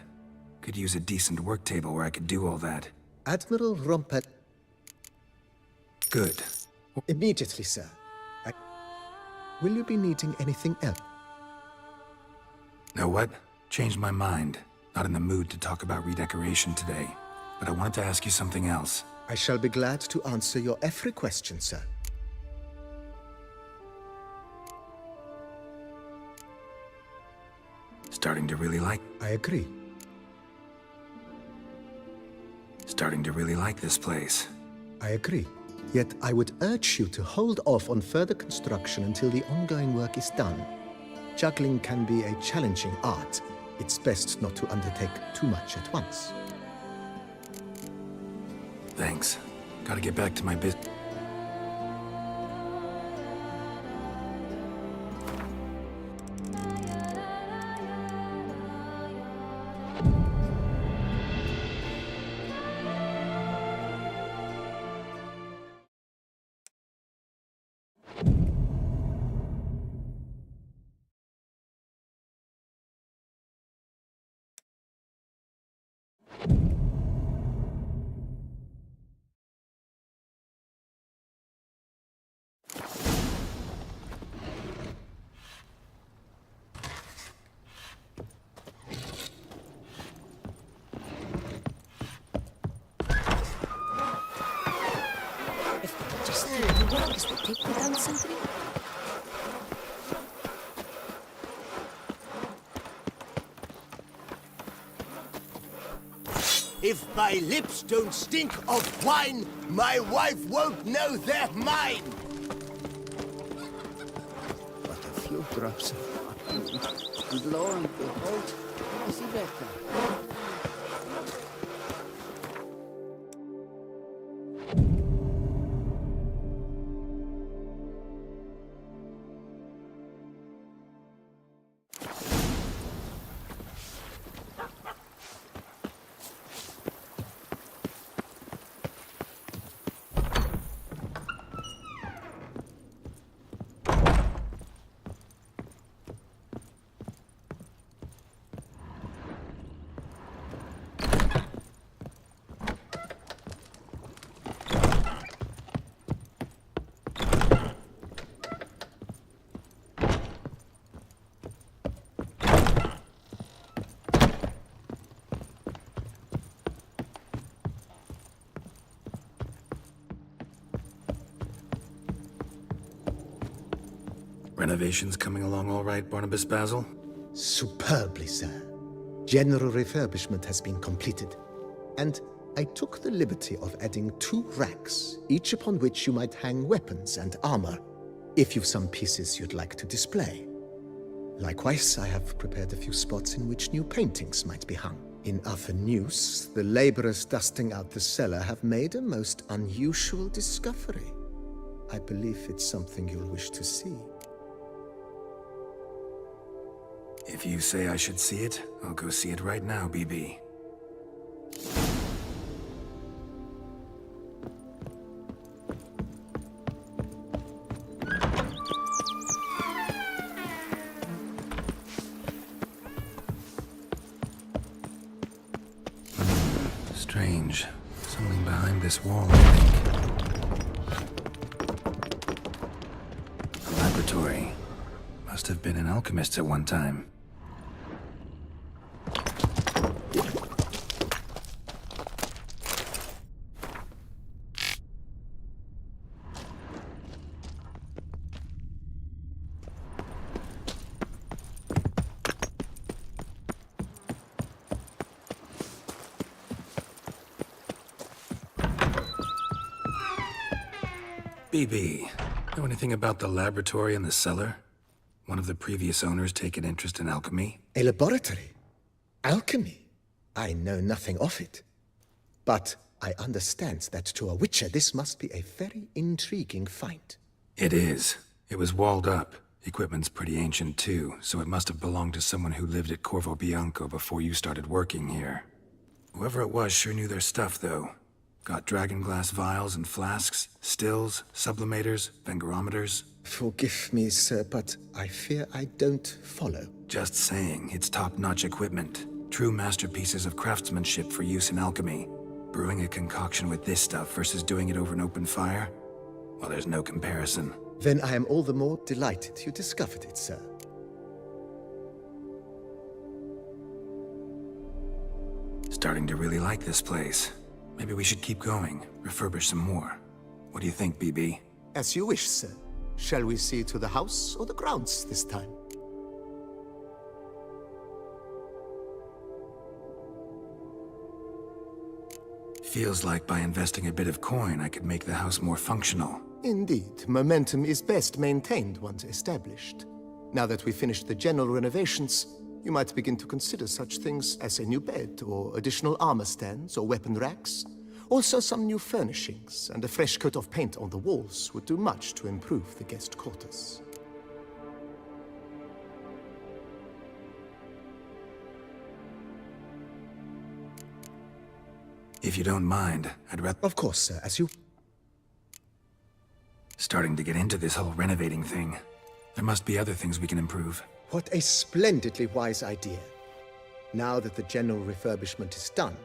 Speaker 3: Could use a decent work table where I could do all that.
Speaker 12: Admiral Rumpet...
Speaker 3: Good.
Speaker 12: Immediately, sir. Will you be needing anything else?
Speaker 3: Know what? Changed my mind. Not in the mood to talk about redecoration today. But I wanted to ask you something else.
Speaker 12: I shall be glad to answer your every question, sir.
Speaker 3: Starting to really like...
Speaker 12: I agree.
Speaker 3: Starting to really like this place.
Speaker 12: I agree. Yet I would urge you to hold off on further construction until the ongoing work is done. Juggling can be a challenging art. It's best not to undertake too much at once.
Speaker 3: Thanks. Gotta get back to my business.
Speaker 2: Just the workers that take the dancing thing.
Speaker 4: If my lips don't stink of wine, my wife won't know they're mine.
Speaker 9: But a few drops of wine, and lo and behold, I see better.
Speaker 3: Renovations coming along all right, Barnabas Basil?
Speaker 12: Superbly, sir. General refurbishment has been completed. And I took the liberty of adding 2 racks, each upon which you might hang weapons and armor, if you've some pieces you'd like to display. Likewise, I have prepared a few spots in which new paintings might be hung. In other news, the laborers dusting out the cellar have made a most unusual discovery. I believe it's something you'll wish to see.
Speaker 3: If you say I should see it, I'll go see it right now, BB. Strange. Something behind this wall, I think. A laboratory. Must have been an alchemist at one time. BB, know anything about the laboratory in the cellar? One of the previous owners take an interest in alchemy?
Speaker 12: A laboratory? Alchemy? I know nothing of it. But I understand that to a witcher this must be a very intriguing find.
Speaker 3: It is. It was walled up. Equipment's pretty ancient too, so it must have belonged to someone who lived at Corvo Bianco before you started working here. Whoever it was sure knew their stuff, though. Got dragon glass vials and flasks, stills, sublimators, vangurometers.
Speaker 12: Forgive me, sir, but I fear I don't follow.
Speaker 3: Just saying, it's top-notch equipment. True masterpieces of craftsmanship for use in alchemy. Brewing a concoction with this stuff versus doing it over an open fire? Well, there's no comparison.
Speaker 12: Then I am all the more delighted you discovered it, sir.
Speaker 3: Starting to really like this place. Maybe we should keep going, refurbish some more. What do you think, BB?
Speaker 12: As you wish, sir. Shall we see to the house or the grounds this time?
Speaker 3: Feels like by investing a bit of coin, I could make the house more functional.
Speaker 12: Indeed, momentum is best maintained once established. Now that we've finished the general renovations, you might begin to consider such things as a new bed, or additional armor stands, or weapon racks. Also, some new furnishings and a fresh coat of paint on the walls would do much to improve the guest quarters.
Speaker 3: If you don't mind, I'd rather...
Speaker 12: Of course, sir, as you...
Speaker 3: Starting to get into this whole renovating thing. There must be other things we can improve.
Speaker 12: What a splendidly wise idea. Now that the general refurbishment is done,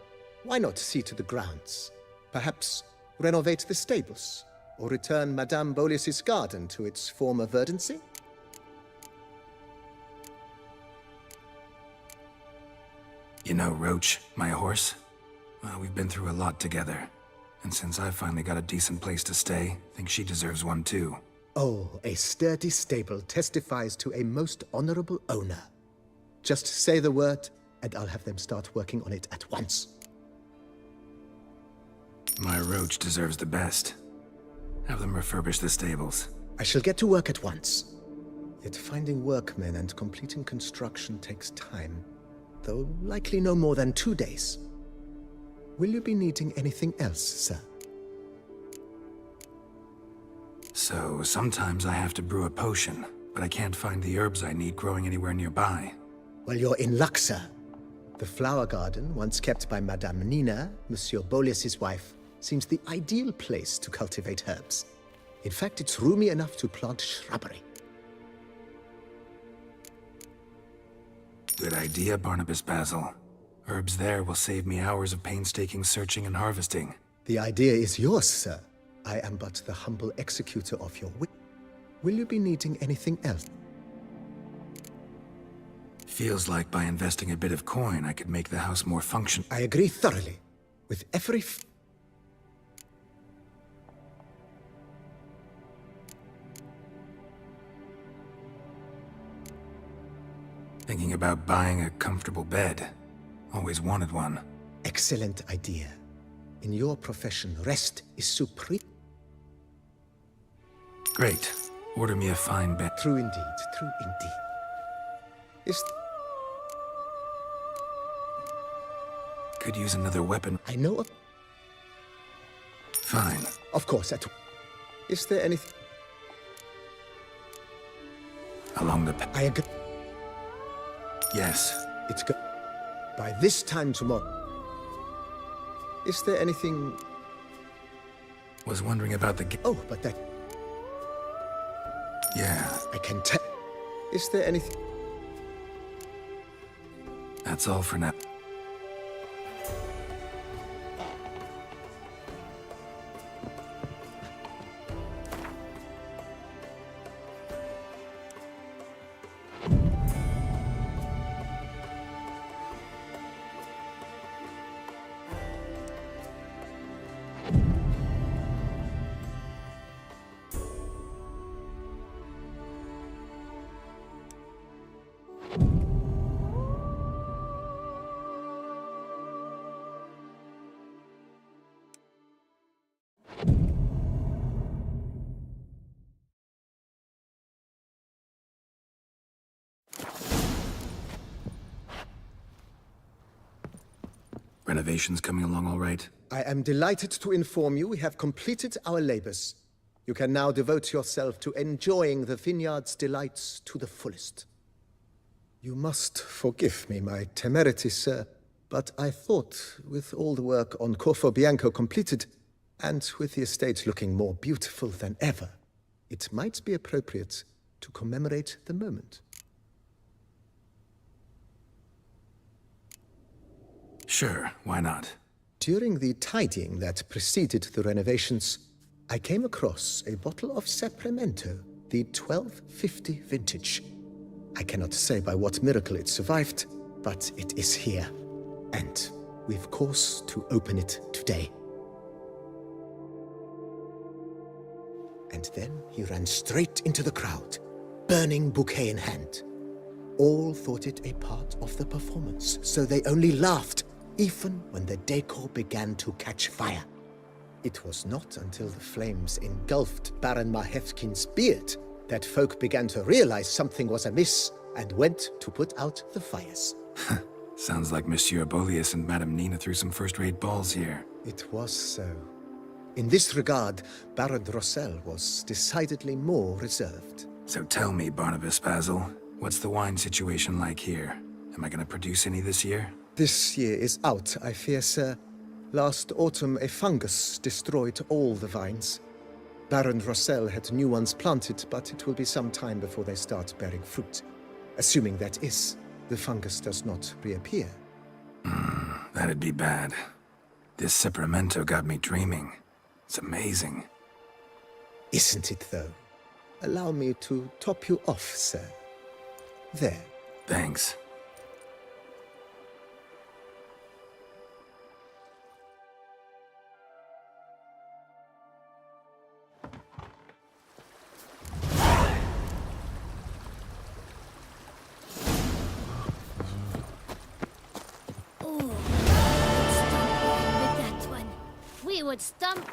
Speaker 12: why not see to the grounds? Perhaps renovate the stables, or return Madame Bolis's garden to its former verdancy?
Speaker 3: You know Roach, my horse? Well, we've been through a lot together. And since I've finally got a decent place to stay, I think she deserves one too.
Speaker 12: Oh, a sturdy stable testifies to a most honorable owner. Just say the word, and I'll have them start working on it at once.
Speaker 3: My Roach deserves the best. Have them refurbish the stables.
Speaker 12: I shall get to work at once. Yet finding workmen and completing construction takes time, though likely no more than 2 days. Will you be needing anything else, sir?
Speaker 3: So, sometimes I have to brew a potion, but I can't find the herbs I need growing anywhere nearby.
Speaker 12: Well, you're in luck, sir. The flower garden, once kept by Madame Nina, Monsieur Bolis's wife, seems the ideal place to cultivate herbs. In fact, it's roomy enough to plant shrubbery.
Speaker 3: Good idea, Barnabas Basil. Herbs there will save me hours of painstaking searching and harvesting.
Speaker 12: The idea is yours, sir. I am but the humble executor of your wish. Will you be needing anything else?
Speaker 3: Feels like by investing a bit of coin, I could make the house more functional.
Speaker 12: I agree thoroughly. With every...
Speaker 3: Thinking about buying a comfortable bed. Always wanted one.
Speaker 12: Excellent idea. In your profession, rest is supreme.
Speaker 3: Great. Order me a fine bed.
Speaker 12: True indeed, true indeed. Is...
Speaker 3: Could use another weapon.
Speaker 12: I know of...
Speaker 3: Fine.
Speaker 12: Of course, Is there anything...
Speaker 3: Along the...
Speaker 12: I agree.
Speaker 3: Yes.
Speaker 12: It's good. By this time tomorrow... Is there anything...
Speaker 3: Was wondering about the...
Speaker 12: Oh, but that...
Speaker 3: Yeah.
Speaker 12: I can tell... Is there anything...
Speaker 3: That's all for now. Renovations coming along all right?
Speaker 12: I am delighted to inform you we have completed our labors. You can now devote yourself to enjoying the vineyard's delights to the fullest. You must forgive me my temerity, sir, But I thought, with all the work on Corfo Bianco completed, and with the estate looking more beautiful than ever, it might be appropriate to commemorate the moment.
Speaker 3: Sure, why not?
Speaker 12: During the tidying that preceded the renovations, I came across a bottle of Sapramento, the 1250 vintage. I cannot say by what miracle it survived, but it is here. And we've cause to open it today. And then he ran straight into the crowd, burning bouquet in hand. All thought it a part of the performance, so they only laughed, even when the decor began to catch fire. It was not until the flames engulfed Baron Mahevkin's beard that folk began to realize something was amiss and went to put out the fires.
Speaker 3: Sounds like Monsieur Bolius and Madame Nina threw some first-rate balls here.
Speaker 12: It was so. In this regard, Baron Rossel was decidedly more reserved.
Speaker 3: So tell me, Barnabas Basil, what's the wine situation like here? Am I gonna produce any this year?
Speaker 12: This year is out, I fear, sir. Last autumn, a fungus destroyed all the vines. Baron Rossel had new ones planted, but it will be some time before they start bearing fruit. Assuming that is, the fungus does not reappear.
Speaker 3: That'd be bad. This Sapramento got me dreaming. It's amazing.
Speaker 12: Isn't it, though? Allow me to top you off, sir. There.
Speaker 3: Thanks.
Speaker 8: We would stump.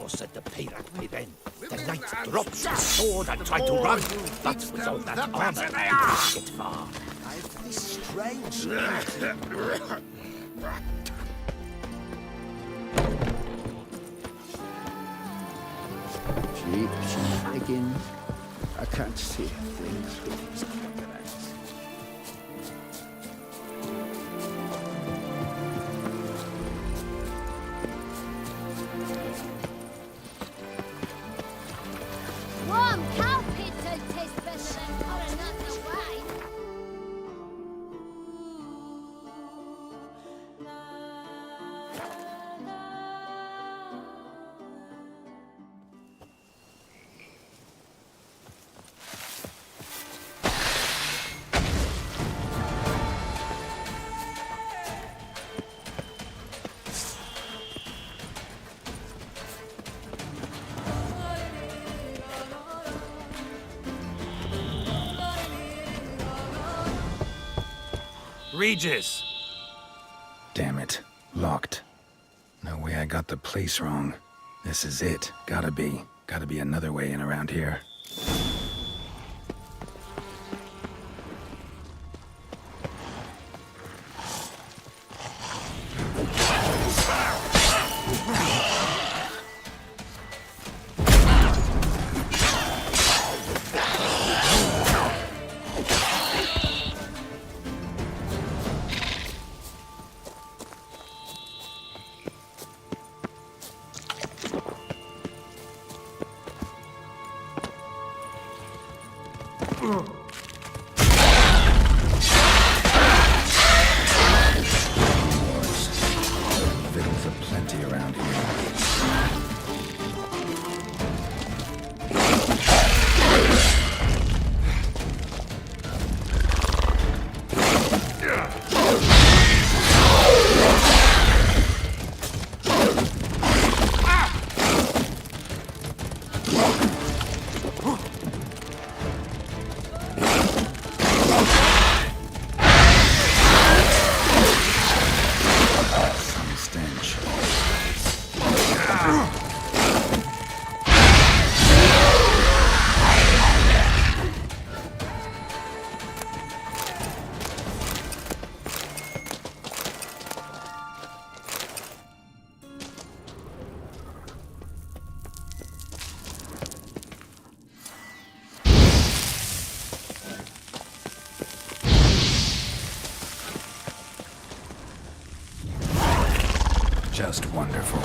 Speaker 6: Arthur said the pirate by then. The knight dropped his sword and tried to run, but without that armor, he couldn't get far. I've this strange
Speaker 9: Cheap again. I can't see a thing through these cataracts.
Speaker 8: Warm cow pits will taste better than Coronata wine.
Speaker 10: Regis!
Speaker 3: Damn it. Locked. No way I got the place wrong. This is it. Gotta be. Gotta be another way in around here. Victuals aplenty around here. Some stench. Just wonderful.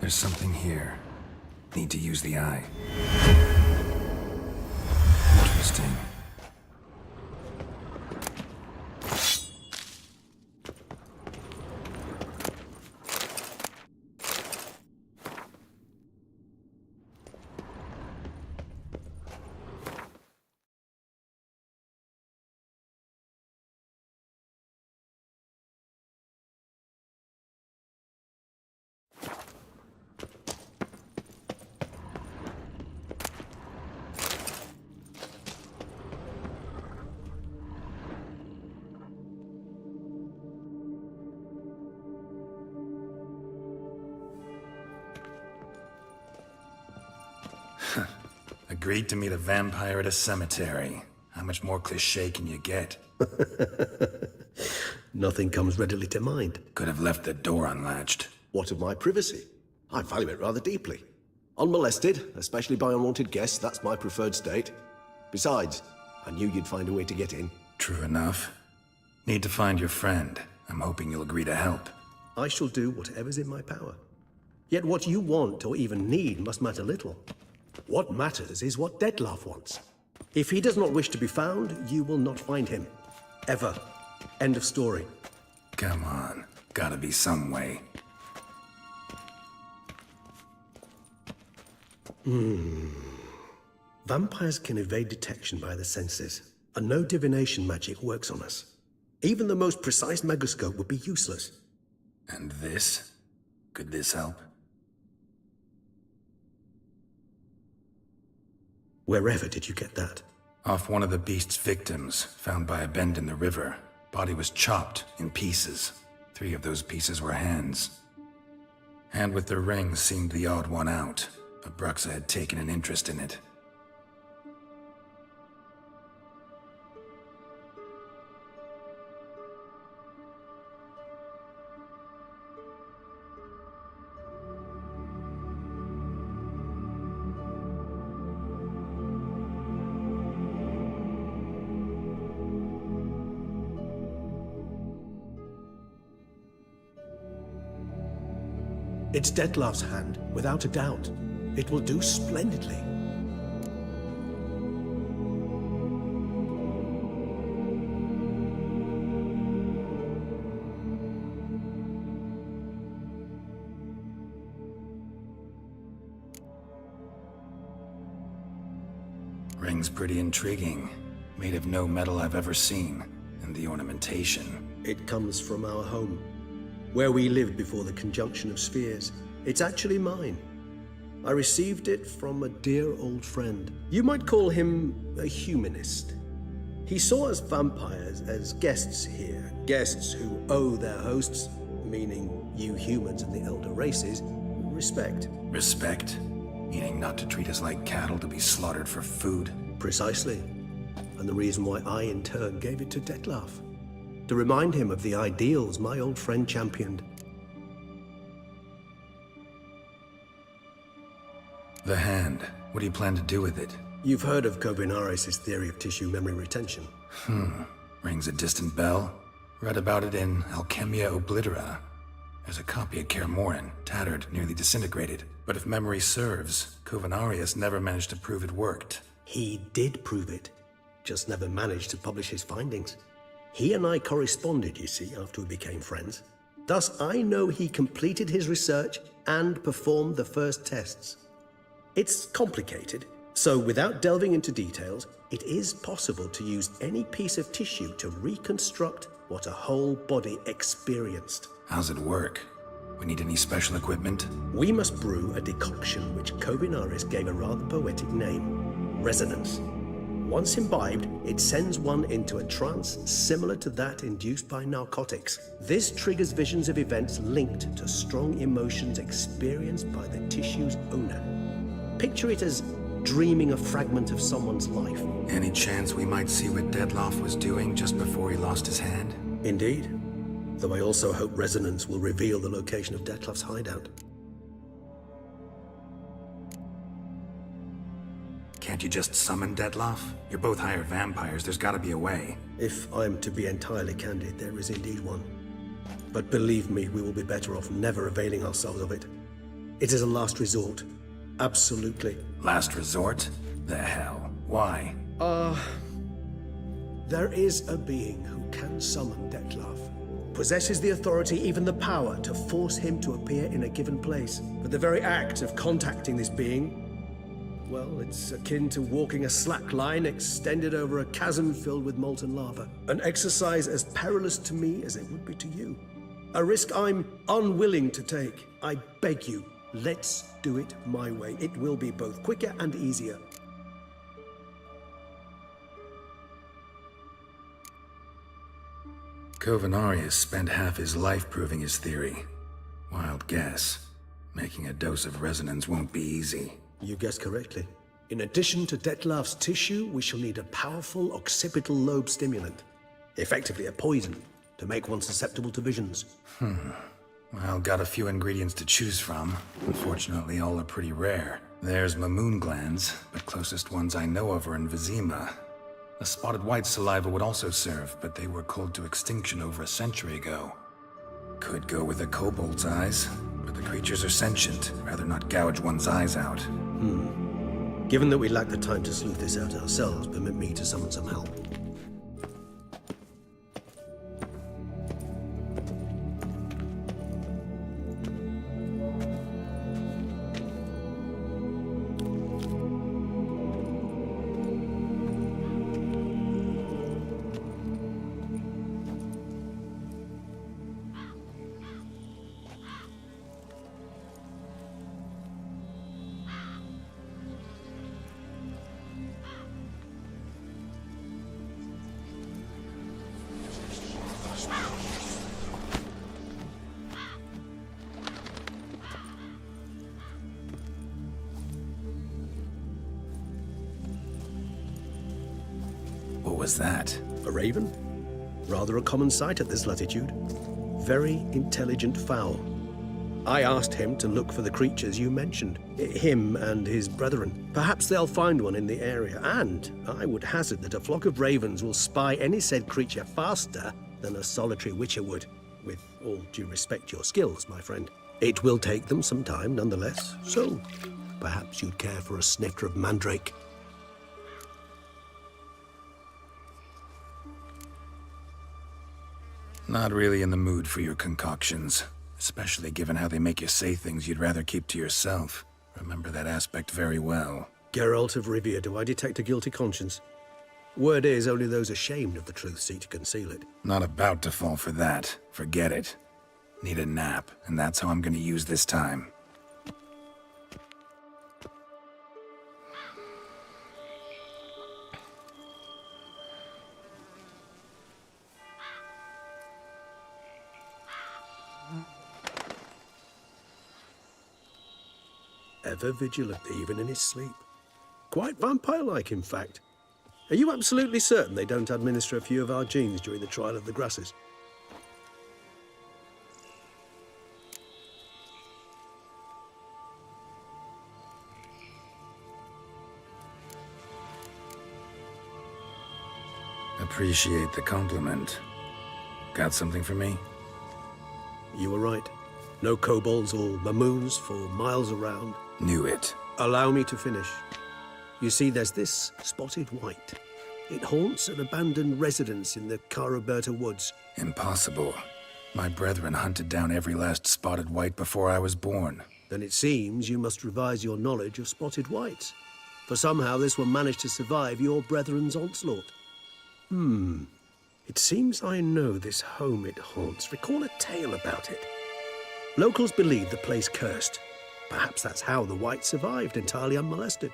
Speaker 3: There's something here. Need to use the eye. Interesting. Agreed to meet a vampire at a cemetery. How much more cliché can you get?
Speaker 13: Nothing comes readily to mind.
Speaker 3: Could have left the door unlatched.
Speaker 13: What of my privacy? I value it rather deeply. Unmolested, especially by unwanted guests, that's my preferred state. Besides, I knew you'd find a way to get in.
Speaker 3: True enough. Need to find your friend. I'm hoping you'll agree to help.
Speaker 13: I shall do whatever's in my power. Yet what you want or even need must matter little. What matters is what Dettlaff wants. If he does not wish to be found, you will not find him. Ever. End of story.
Speaker 3: Come on. Gotta be some way.
Speaker 13: Vampires can evade detection by the senses, and no divination magic works on us. Even the most precise megascope would be useless.
Speaker 3: And this? Could this help?
Speaker 13: Wherever did you get that?
Speaker 3: Off one of the beast's victims, found by a bend in the river. Body was chopped in pieces. 3 of those pieces were hands. Hand with the ring seemed the odd one out, but Bruxa had taken an interest in it.
Speaker 13: It's Dettlaff's hand, without a doubt. It will do splendidly.
Speaker 3: Ring's pretty intriguing. Made of no metal I've ever seen. And the ornamentation.
Speaker 13: It comes from our home, where we lived before the conjunction of spheres. It's actually mine. I received it from a dear old friend. You might call him a humanist. He saw us vampires as guests here, guests who owe their hosts, meaning you humans and the elder races, respect.
Speaker 3: Respect? Meaning not to treat us like cattle to be slaughtered for food?
Speaker 13: Precisely. And the reason why I, in turn, gave it to Dettlaff. To remind him of the ideals my old friend championed.
Speaker 3: The hand. What do you plan to do with it?
Speaker 13: You've heard of Kovinaris' theory of tissue memory retention.
Speaker 3: Rings a distant bell. Read about it in Alchemia Oblitera. There's a copy at Kaer Morhen, tattered, nearly disintegrated. But if memory serves, Kovinaris never managed to prove it worked.
Speaker 13: He did prove it, just never managed to publish his findings. He and I corresponded, you see, after we became friends. Thus, I know he completed his research and performed the first tests. It's complicated, so without delving into details, it is possible to use any piece of tissue to reconstruct what a whole body experienced.
Speaker 3: How's it work? We need any special equipment?
Speaker 13: We must brew a decoction which Kovinaris gave a rather poetic name, resonance. Once imbibed, it sends one into a trance similar to that induced by narcotics. This triggers visions of events linked to strong emotions experienced by the tissue's owner. Picture it as dreaming a fragment of someone's life.
Speaker 3: Any chance we might see what Dettlaff was doing just before he lost his hand?
Speaker 13: Indeed. Though I also hope resonance will reveal the location of Dettlaff's hideout.
Speaker 3: Can't you just summon Dettlaff? You're both hired vampires, there's gotta be a way.
Speaker 13: If I'm to be entirely candid, there is indeed one. But believe me, we will be better off never availing ourselves of it. It is a last resort. Absolutely.
Speaker 3: Last resort? The hell? Why?
Speaker 13: There is a being who can summon Dettlaff. Possesses the authority, even the power, to force him to appear in a given place. But the very act of contacting this being, well, it's akin to walking a slack line extended over a chasm filled with molten lava. An exercise as perilous to me as it would be to you. A risk I'm unwilling to take. I beg you, let's do it my way. It will be both quicker and easier.
Speaker 3: Kovinaris spent half his life proving his theory. Wild guess. Making a dose of resonance won't be easy.
Speaker 13: You guessed correctly. In addition to Detlef's tissue, we shall need a powerful occipital lobe stimulant. Effectively a poison, to make one susceptible to visions.
Speaker 3: Well, got a few ingredients to choose from. Unfortunately, all are pretty rare. There's Mamoon glands, but closest ones I know of are in Vizima. A spotted white saliva would also serve, but they were culled to extinction over a century ago. Could go with a kobold's eyes, but the creatures are sentient. Rather not gouge one's eyes out.
Speaker 13: Given that we lack the time to sleuth this out ourselves, permit me to summon some help.
Speaker 3: What was that?
Speaker 13: A raven? Rather a common sight at this latitude. Very intelligent fowl. I asked him to look for the creatures you mentioned. Him and his brethren. Perhaps they'll find one in the area, and I would hazard that a flock of ravens will spy any said creature faster than a solitary witcher would. With all due respect to your skills, my friend. It will take them some time, nonetheless, so perhaps you'd care for a snifter of mandrake.
Speaker 3: Not really in the mood for your concoctions. Especially given how they make you say things you'd rather keep to yourself. Remember that aspect very well.
Speaker 13: Geralt of Rivia, do I detect a guilty conscience? Word is, only those ashamed of the truth seek to conceal it.
Speaker 3: Not about to fall for that. Forget it. Need a nap, and that's how I'm gonna use this time.
Speaker 13: Ever vigilant, even in his sleep. Quite vampire-like, in fact. Are you absolutely certain they don't administer a few of our genes during the trial of the grasses?
Speaker 3: Appreciate the compliment. Got something for me?
Speaker 13: You were right. No kobolds or mamoons for miles around.
Speaker 3: Knew it.
Speaker 13: Allow me to finish. You see, there's this spotted white. It haunts an abandoned residence in the Caraberta woods.
Speaker 3: Impossible. My brethren hunted down every last spotted white before I was born.
Speaker 13: Then it seems you must revise your knowledge of spotted whites. For somehow this one managed to survive your brethren's onslaught. It seems I know this home it haunts. Recall a tale about it. Locals believe the place cursed. Perhaps that's how the white survived, entirely unmolested.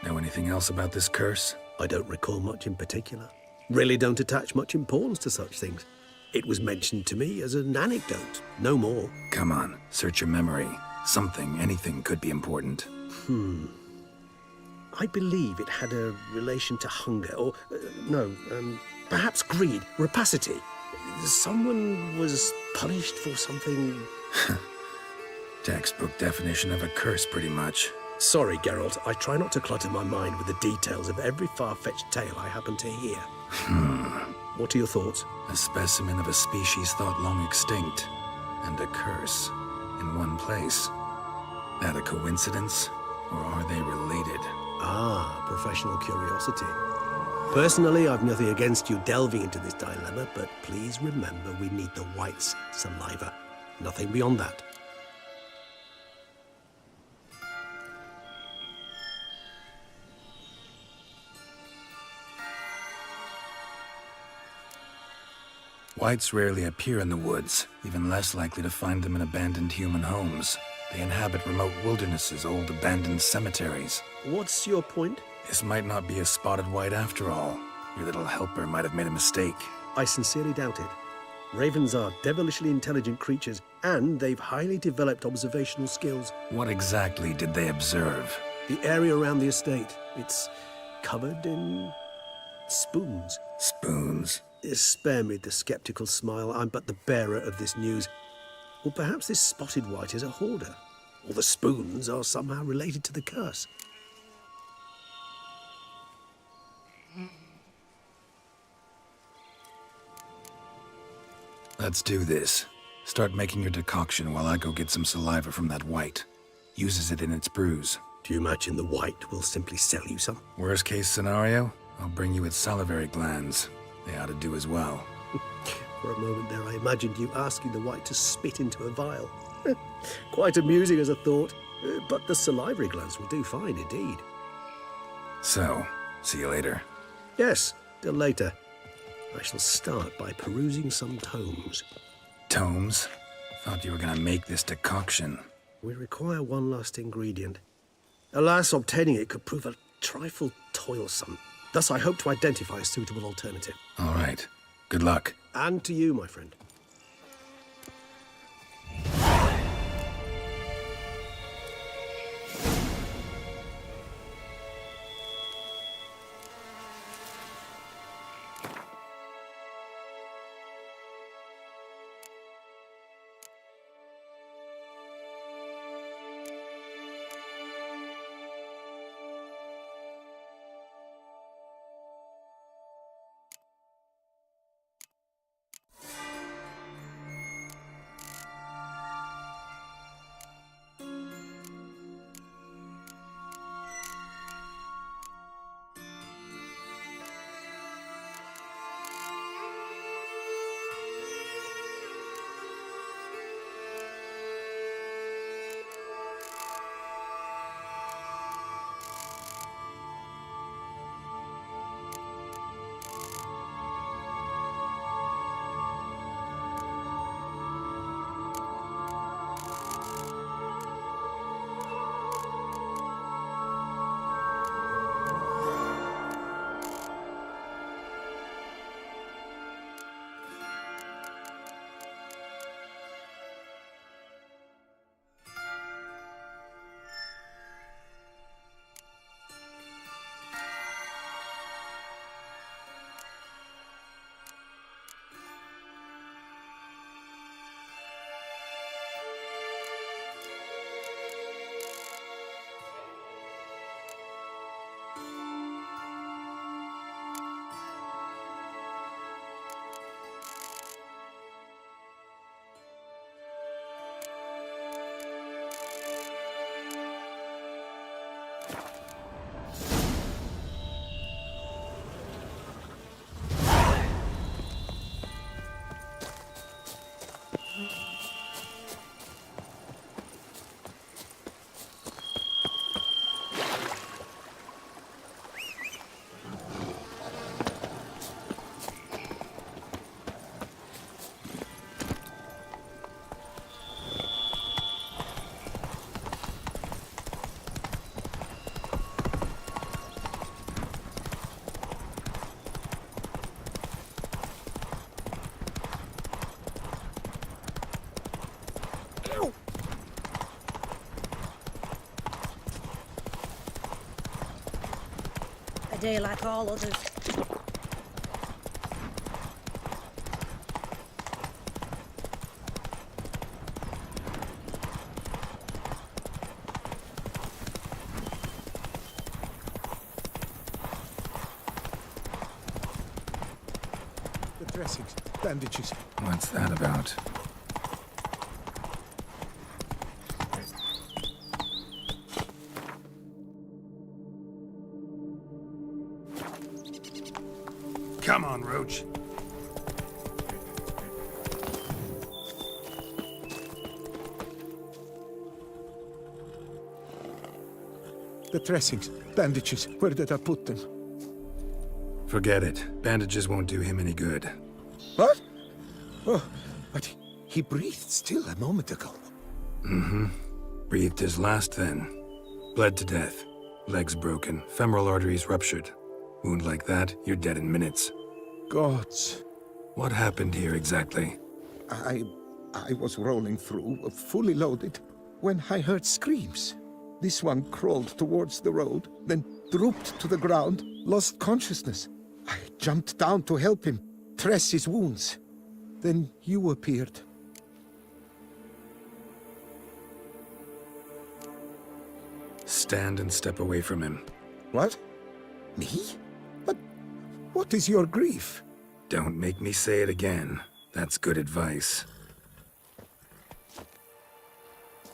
Speaker 3: Know anything else about this curse?
Speaker 13: I don't recall much in particular. Really don't attach much importance to such things. It was mentioned to me as an anecdote, no more.
Speaker 3: Come on, search your memory. Something, anything could be important.
Speaker 13: I believe it had a relation to hunger, or, perhaps greed, rapacity. Someone was punished for something...
Speaker 3: Textbook definition of a curse, pretty much.
Speaker 13: Sorry, Geralt, I try not to clutter my mind with the details of every far-fetched tale I happen to hear. What are your thoughts?
Speaker 3: A specimen of a species thought long extinct, and a curse in one place. That a coincidence, or are they related?
Speaker 13: Ah, professional curiosity. Personally, I've nothing against you delving into this dilemma, but please remember we need the white's saliva. Nothing beyond that.
Speaker 3: Whites rarely appear in the woods, even less likely to find them in abandoned human homes. They inhabit remote wildernesses, old abandoned cemeteries.
Speaker 13: What's your point?
Speaker 3: This might not be a spotted white after all. Your little helper might have made a mistake.
Speaker 13: I sincerely doubt it. Ravens are devilishly intelligent creatures, and they've highly developed observational skills.
Speaker 3: What exactly did they observe?
Speaker 13: The area around the estate, it's covered in spoons.
Speaker 3: Spoons?
Speaker 13: Spare me the skeptical smile. I'm but the bearer of this news. Or perhaps this spotted white is a hoarder. Or the spoons are somehow related to the curse.
Speaker 3: Let's do this. Start making your decoction while I go get some saliva from that white. Uses it in its brews.
Speaker 13: Do you imagine the white will simply sell you some?
Speaker 3: Worst case scenario, I'll bring you its salivary glands. They ought to do as well.
Speaker 13: For a moment there, I imagined you asking the white to spit into a vial. Quite amusing as a thought, but the salivary glands will do fine indeed.
Speaker 3: So, see you later.
Speaker 13: Yes, till later. I shall start by perusing some tomes.
Speaker 3: Tomes? Thought you were gonna make this decoction.
Speaker 13: We require one last ingredient. Alas, obtaining it could prove a trifle toilsome. Thus, I hope to identify a suitable alternative.
Speaker 3: All right. Good luck.
Speaker 13: And to you, my friend.
Speaker 8: A day like all others.
Speaker 6: The dressings, bandages.
Speaker 3: What's that about?
Speaker 4: Come on, Roach.
Speaker 6: The dressings, bandages. Where did I put them?
Speaker 3: Forget it. Bandages won't do him any good.
Speaker 6: What? Oh, but he breathed still a moment ago.
Speaker 3: Mm-hmm. Breathed his last then. Bled to death. Legs broken. Femoral arteries ruptured. Wound like that, you're dead in minutes.
Speaker 9: Gods.
Speaker 3: What happened here exactly?
Speaker 9: I was rolling through, fully loaded, when I heard screams. This one crawled towards the road, then drooped to the ground, lost consciousness. I jumped down to help him, dress his wounds. Then you appeared.
Speaker 3: Stand and step away from him.
Speaker 9: What? Me? But what is your grief?
Speaker 3: Don't make me say it again. That's good advice.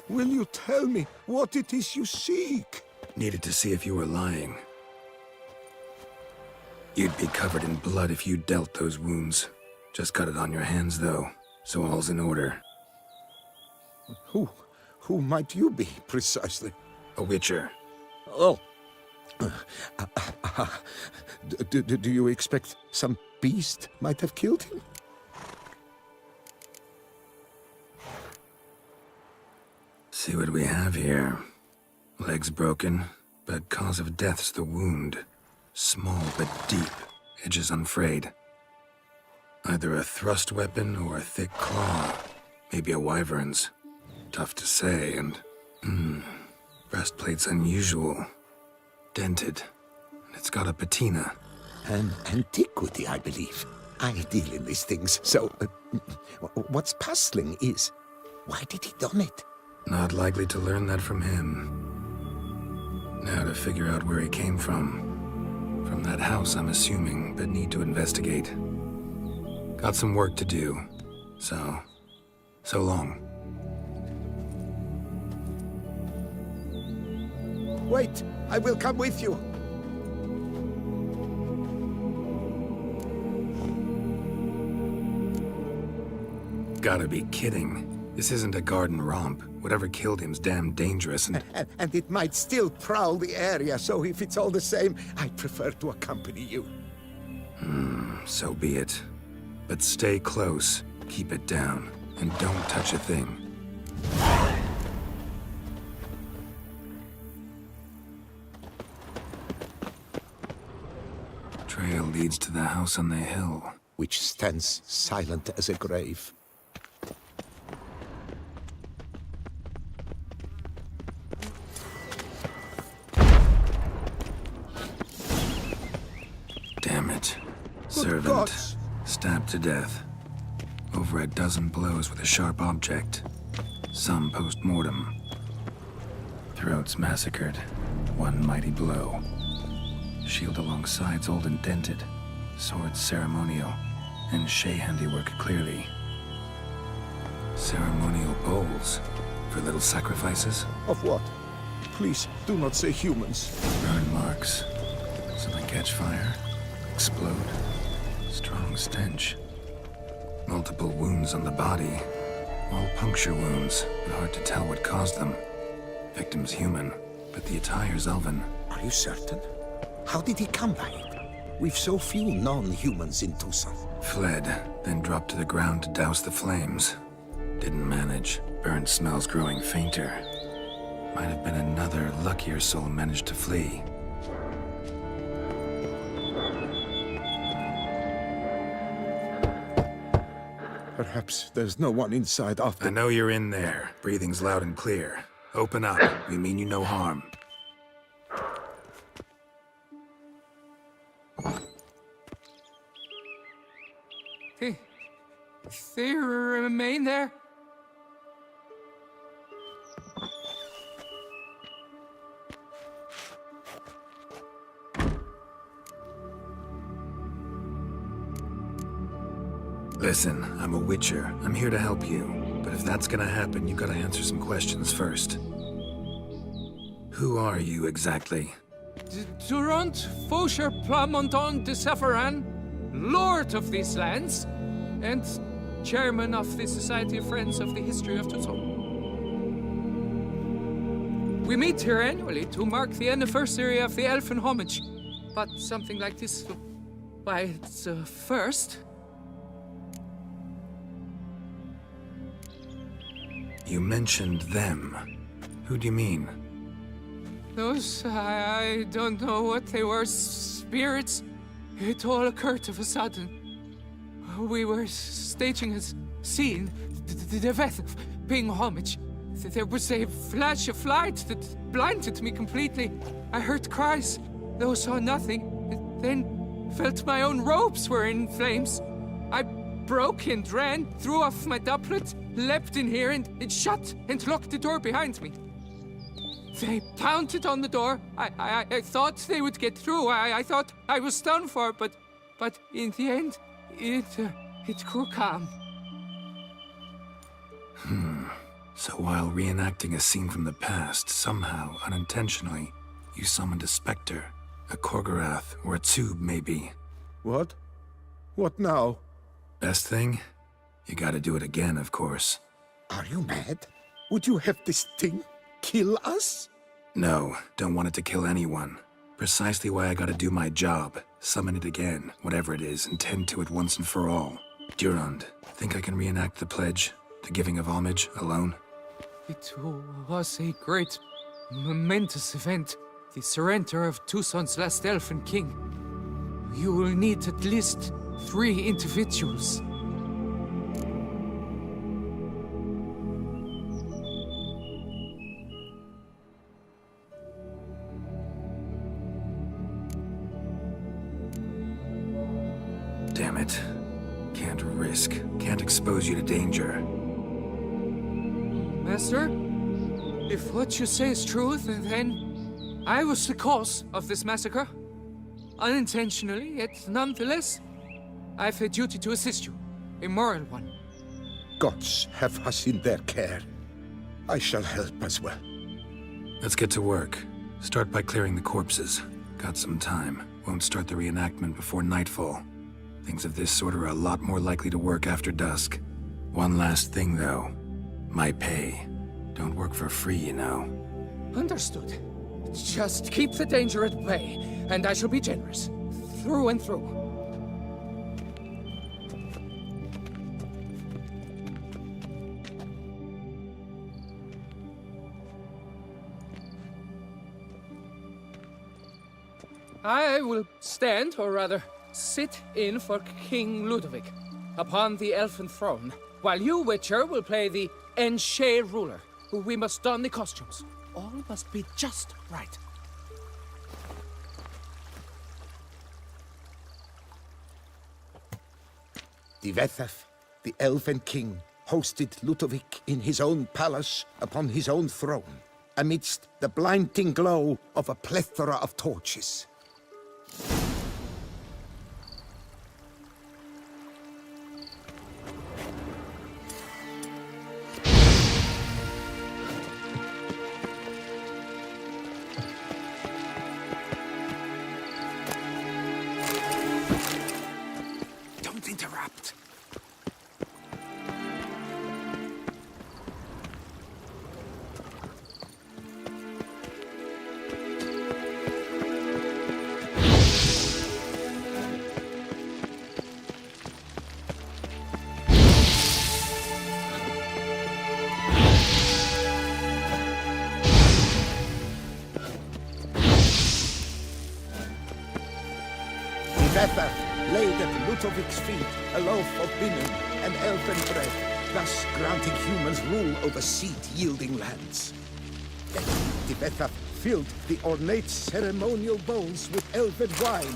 Speaker 9: Will you tell me what it is you seek?
Speaker 3: Needed to see if you were lying. You'd be covered in blood if you dealt those wounds. Just cut it on your hands, though, so all's in order.
Speaker 9: Who might you be, precisely?
Speaker 3: A witcher.
Speaker 9: Oh. Do you expect some beast might have killed him?
Speaker 3: See what we have here. Legs broken, but cause of death's the wound. Small but deep, edges unfrayed. Either a thrust weapon or a thick claw. Maybe a wyvern's. Tough to say, and... breastplate's unusual. Dented. And it's got a patina.
Speaker 9: An antiquity, I believe. I deal in these things, so... what's puzzling is... why did he don it?
Speaker 3: Not likely to learn that from him. Now to figure out where he came from. From that house, I'm assuming, but need to investigate. Got some work to do. So long.
Speaker 9: Wait, I will come with you.
Speaker 3: Gotta be kidding. This isn't a garden romp. Whatever killed him's damn dangerous and
Speaker 9: it might still prowl the area, so if it's all the same, I'd prefer to accompany you.
Speaker 3: So be it. But stay close, keep it down, and don't touch a thing. Trail leads to the house on the hill.
Speaker 9: Which stands silent as a grave.
Speaker 3: Damn it. Servant. Stabbed to death. Over a dozen blows with a sharp object. Some post-mortem. Throats massacred. One mighty blow. Shield along sides old and dented. Sword ceremonial. And Shay handiwork clearly. Ceremonial bowls. For little sacrifices?
Speaker 9: Of what? Please, do not say humans.
Speaker 3: Burn marks. Something catch fire. Explode. Strong stench. Multiple wounds on the body. All puncture wounds, but hard to tell what caused them. Victim's human, but the attire's elven.
Speaker 9: Are you certain? How did he come by it? We've so few non-humans in Tucson.
Speaker 3: Fled, then dropped to the ground to douse the flames. Didn't manage. Burnt smells growing fainter. Might have been another luckier soul managed to flee.
Speaker 9: Perhaps there's no one inside after...
Speaker 3: I know you're in there. Breathing's loud and clear. Open up. We mean you no harm.
Speaker 14: They remain there?
Speaker 3: Listen, I'm a witcher. I'm here to help you. But if that's gonna happen, you gotta answer some questions first. Who are you exactly?
Speaker 14: Durant Faucher Plamonton de Safaran, Lord of these lands, and Chairman of the Society of Friends of the History of Tucson. We meet here annually to mark the anniversary of the Elfin Homage. But something like this, why, it's a first.
Speaker 3: You mentioned them. Who do you mean?
Speaker 14: Those, I don't know what they were, spirits. It all occurred of a sudden. We were staging a scene, the death of paying homage. There was a flash of light that blinded me completely. I heard cries, though saw nothing. Then felt my own robes were in flames. I broke and ran, threw off my doublet, leapt in here and shut and locked the door behind me. They pounded on the door. I thought they would get through. I thought I was done for, but in the end, it grew calm.
Speaker 3: So while reenacting a scene from the past, somehow, unintentionally, you summoned a specter, a Korgorath, or a tube, maybe.
Speaker 6: What? What now?
Speaker 3: Best thing? You gotta do it again, of course.
Speaker 6: Are you mad? Would you have this thing kill us?
Speaker 3: No, don't want it to kill anyone. Precisely why I gotta do my job. Summon it again, whatever it is, and tend to it once and for all. Durand, think I can reenact the pledge, the giving of homage, alone?
Speaker 14: It was a great, momentous event. The surrender of Tucson's last elfin king. You will need at least 3 individuals.
Speaker 3: Damn it. Can't risk. Can't expose you to danger.
Speaker 14: Master, if what you say is true, then I was the cause of this massacre. Unintentionally, yet nonetheless, I've a duty to assist you. A moral one.
Speaker 6: Gods have us in their care. I shall help as well.
Speaker 3: Let's get to work. Start by clearing the corpses. Got some time. Won't start the reenactment before nightfall. Things of this sort are a lot more likely to work after dusk. One last thing, though. My pay. Don't work for free, you know.
Speaker 14: Understood. Just keep the danger at bay, and I shall be generous. Through and through. I will stand, or rather, sit in for King Ludovic, upon the elfin throne, while you, Witcher, will play the Enche ruler, who we must don the costumes. All must be just right.
Speaker 6: Divethaf, the elven king, hosted Ludovic in his own palace upon his own throne, amidst the blinding glow of a plethora of torches.
Speaker 7: Don't interrupt.
Speaker 6: Divethaf laid at Ludovic's feet a loaf of binen and elfin bread, thus granting humans rule over seed-yielding lands. Then Divethaf filled the ornate ceremonial bowls with elven wine.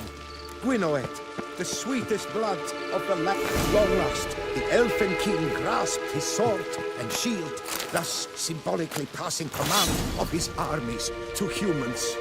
Speaker 6: Gwinoet, the sweetest blood of the land. Long last, the elfin king grasped his sword and shield, thus symbolically passing command of his armies to humans.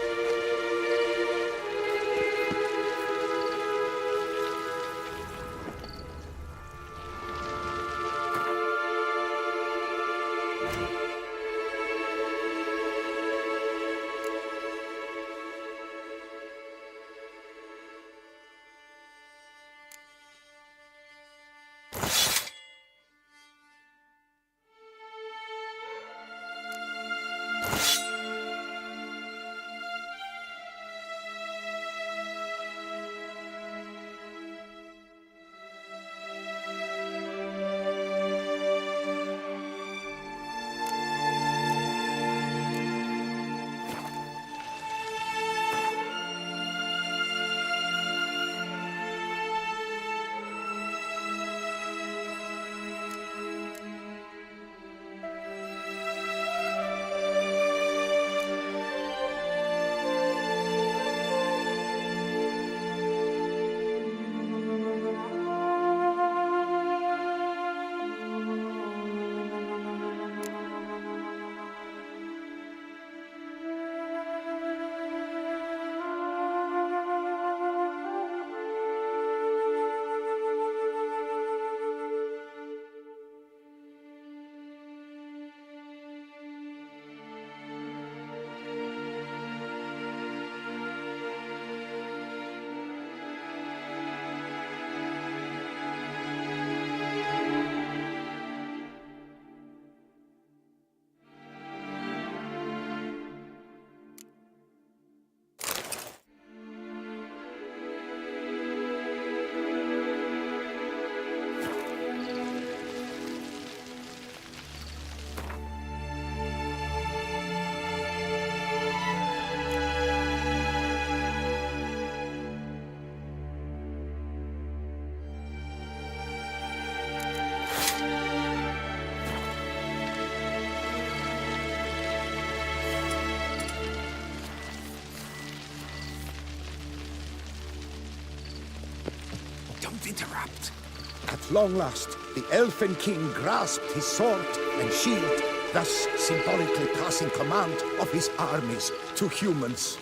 Speaker 6: interrupt. At long last, the Elfin King grasped his sword and shield, thus symbolically passing command of his armies to humans.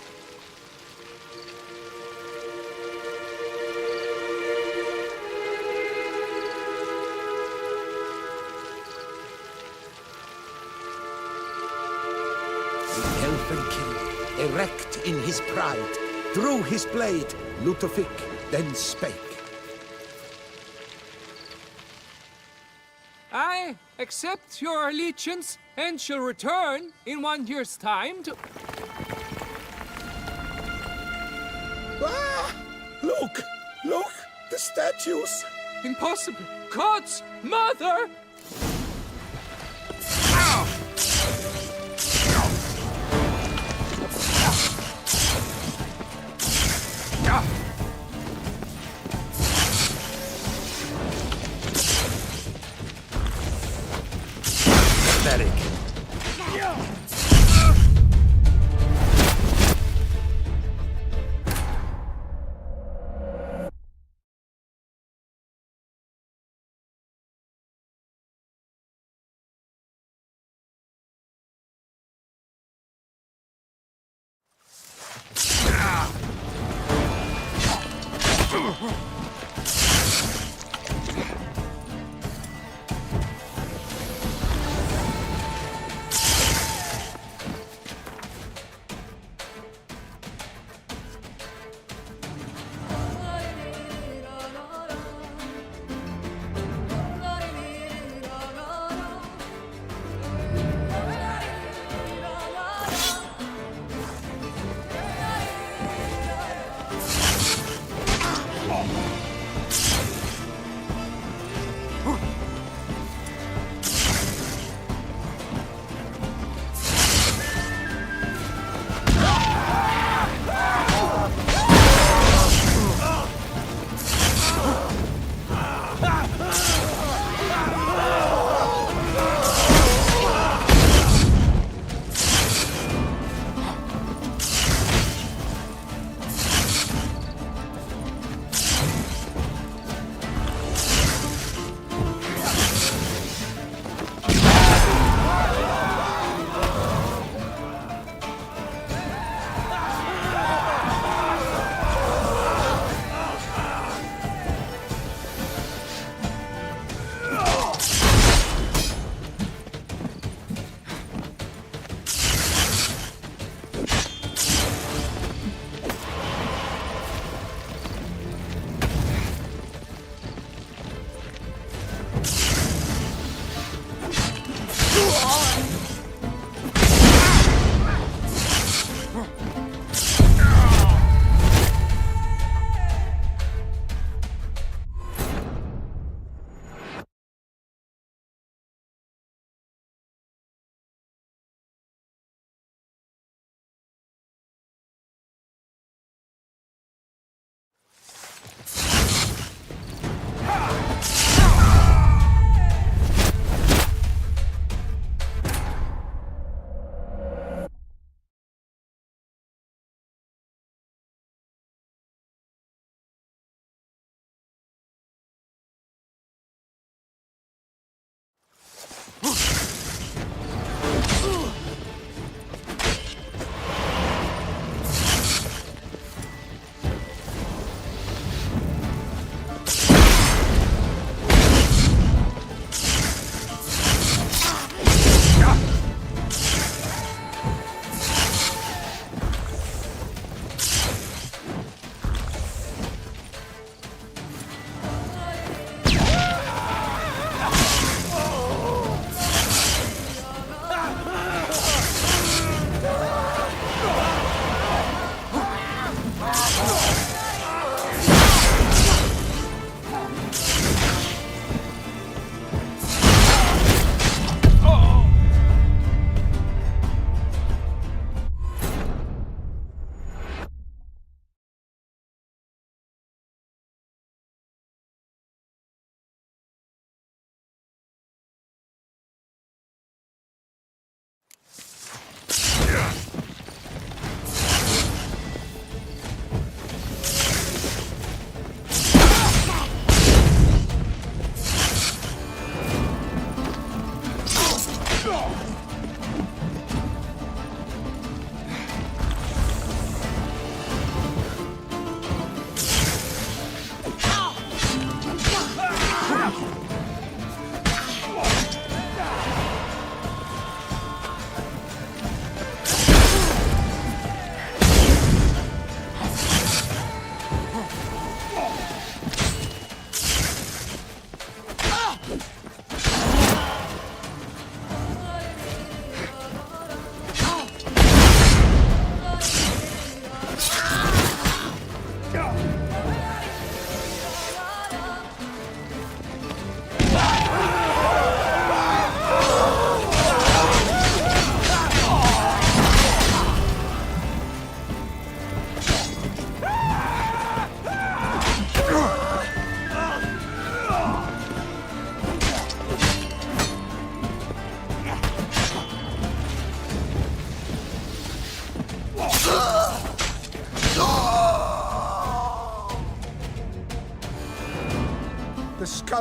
Speaker 6: The Elfin King, erect in his pride, drew his blade. Ludovic then spake.
Speaker 14: I accept your allegiance and shall return in 1 year's time to...
Speaker 6: Ah! Look! Look! The statues!
Speaker 14: Impossible! God's mother!
Speaker 6: Pathetic.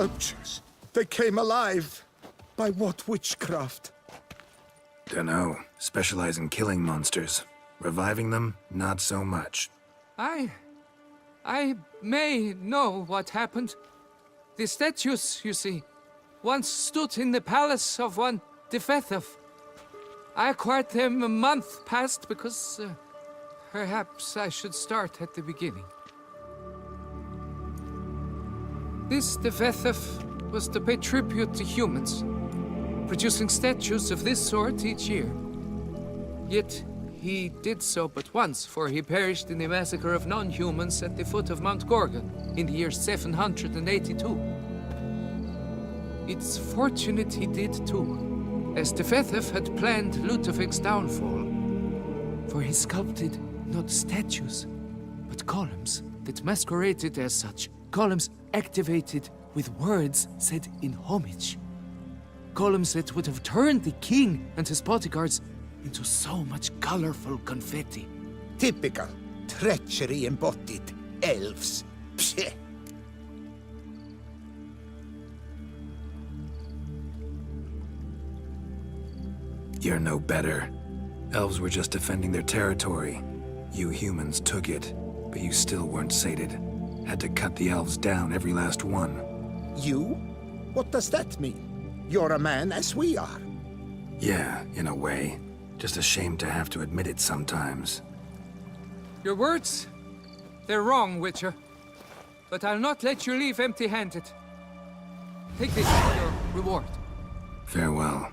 Speaker 6: sculptures. They came alive. By what witchcraft?
Speaker 3: Dunno. Specialize in killing monsters. Reviving them, not so much.
Speaker 14: I may know what happened. The statues, you see, once stood in the palace of one Defethov. I acquired them a month past because perhaps I should start at the beginning. This Defethov was to pay tribute to humans, producing statues of this sort each year. Yet he did so but once, for he perished in the massacre of non-humans at the foot of Mount Gorgon in the year 782. It's fortunate he did too, as Defethov had planned Ludovic's downfall. For he sculpted not statues, but columns that masqueraded as such. Columns activated with words said in homage. Columns that would have turned the king and his bodyguards into so much colorful confetti.
Speaker 6: Typical. Treachery embodied. Elves. Psheh.
Speaker 3: You're no better. Elves were just defending their territory. You humans took it, but you still weren't sated. Had to cut the elves down, every last one.
Speaker 6: You? What does that mean? You're a man as we are.
Speaker 3: Yeah, in a way. Just ashamed to have to admit it sometimes.
Speaker 14: Your words? They're wrong, Witcher. But I'll not let you leave empty-handed. Take this as your reward.
Speaker 3: Farewell.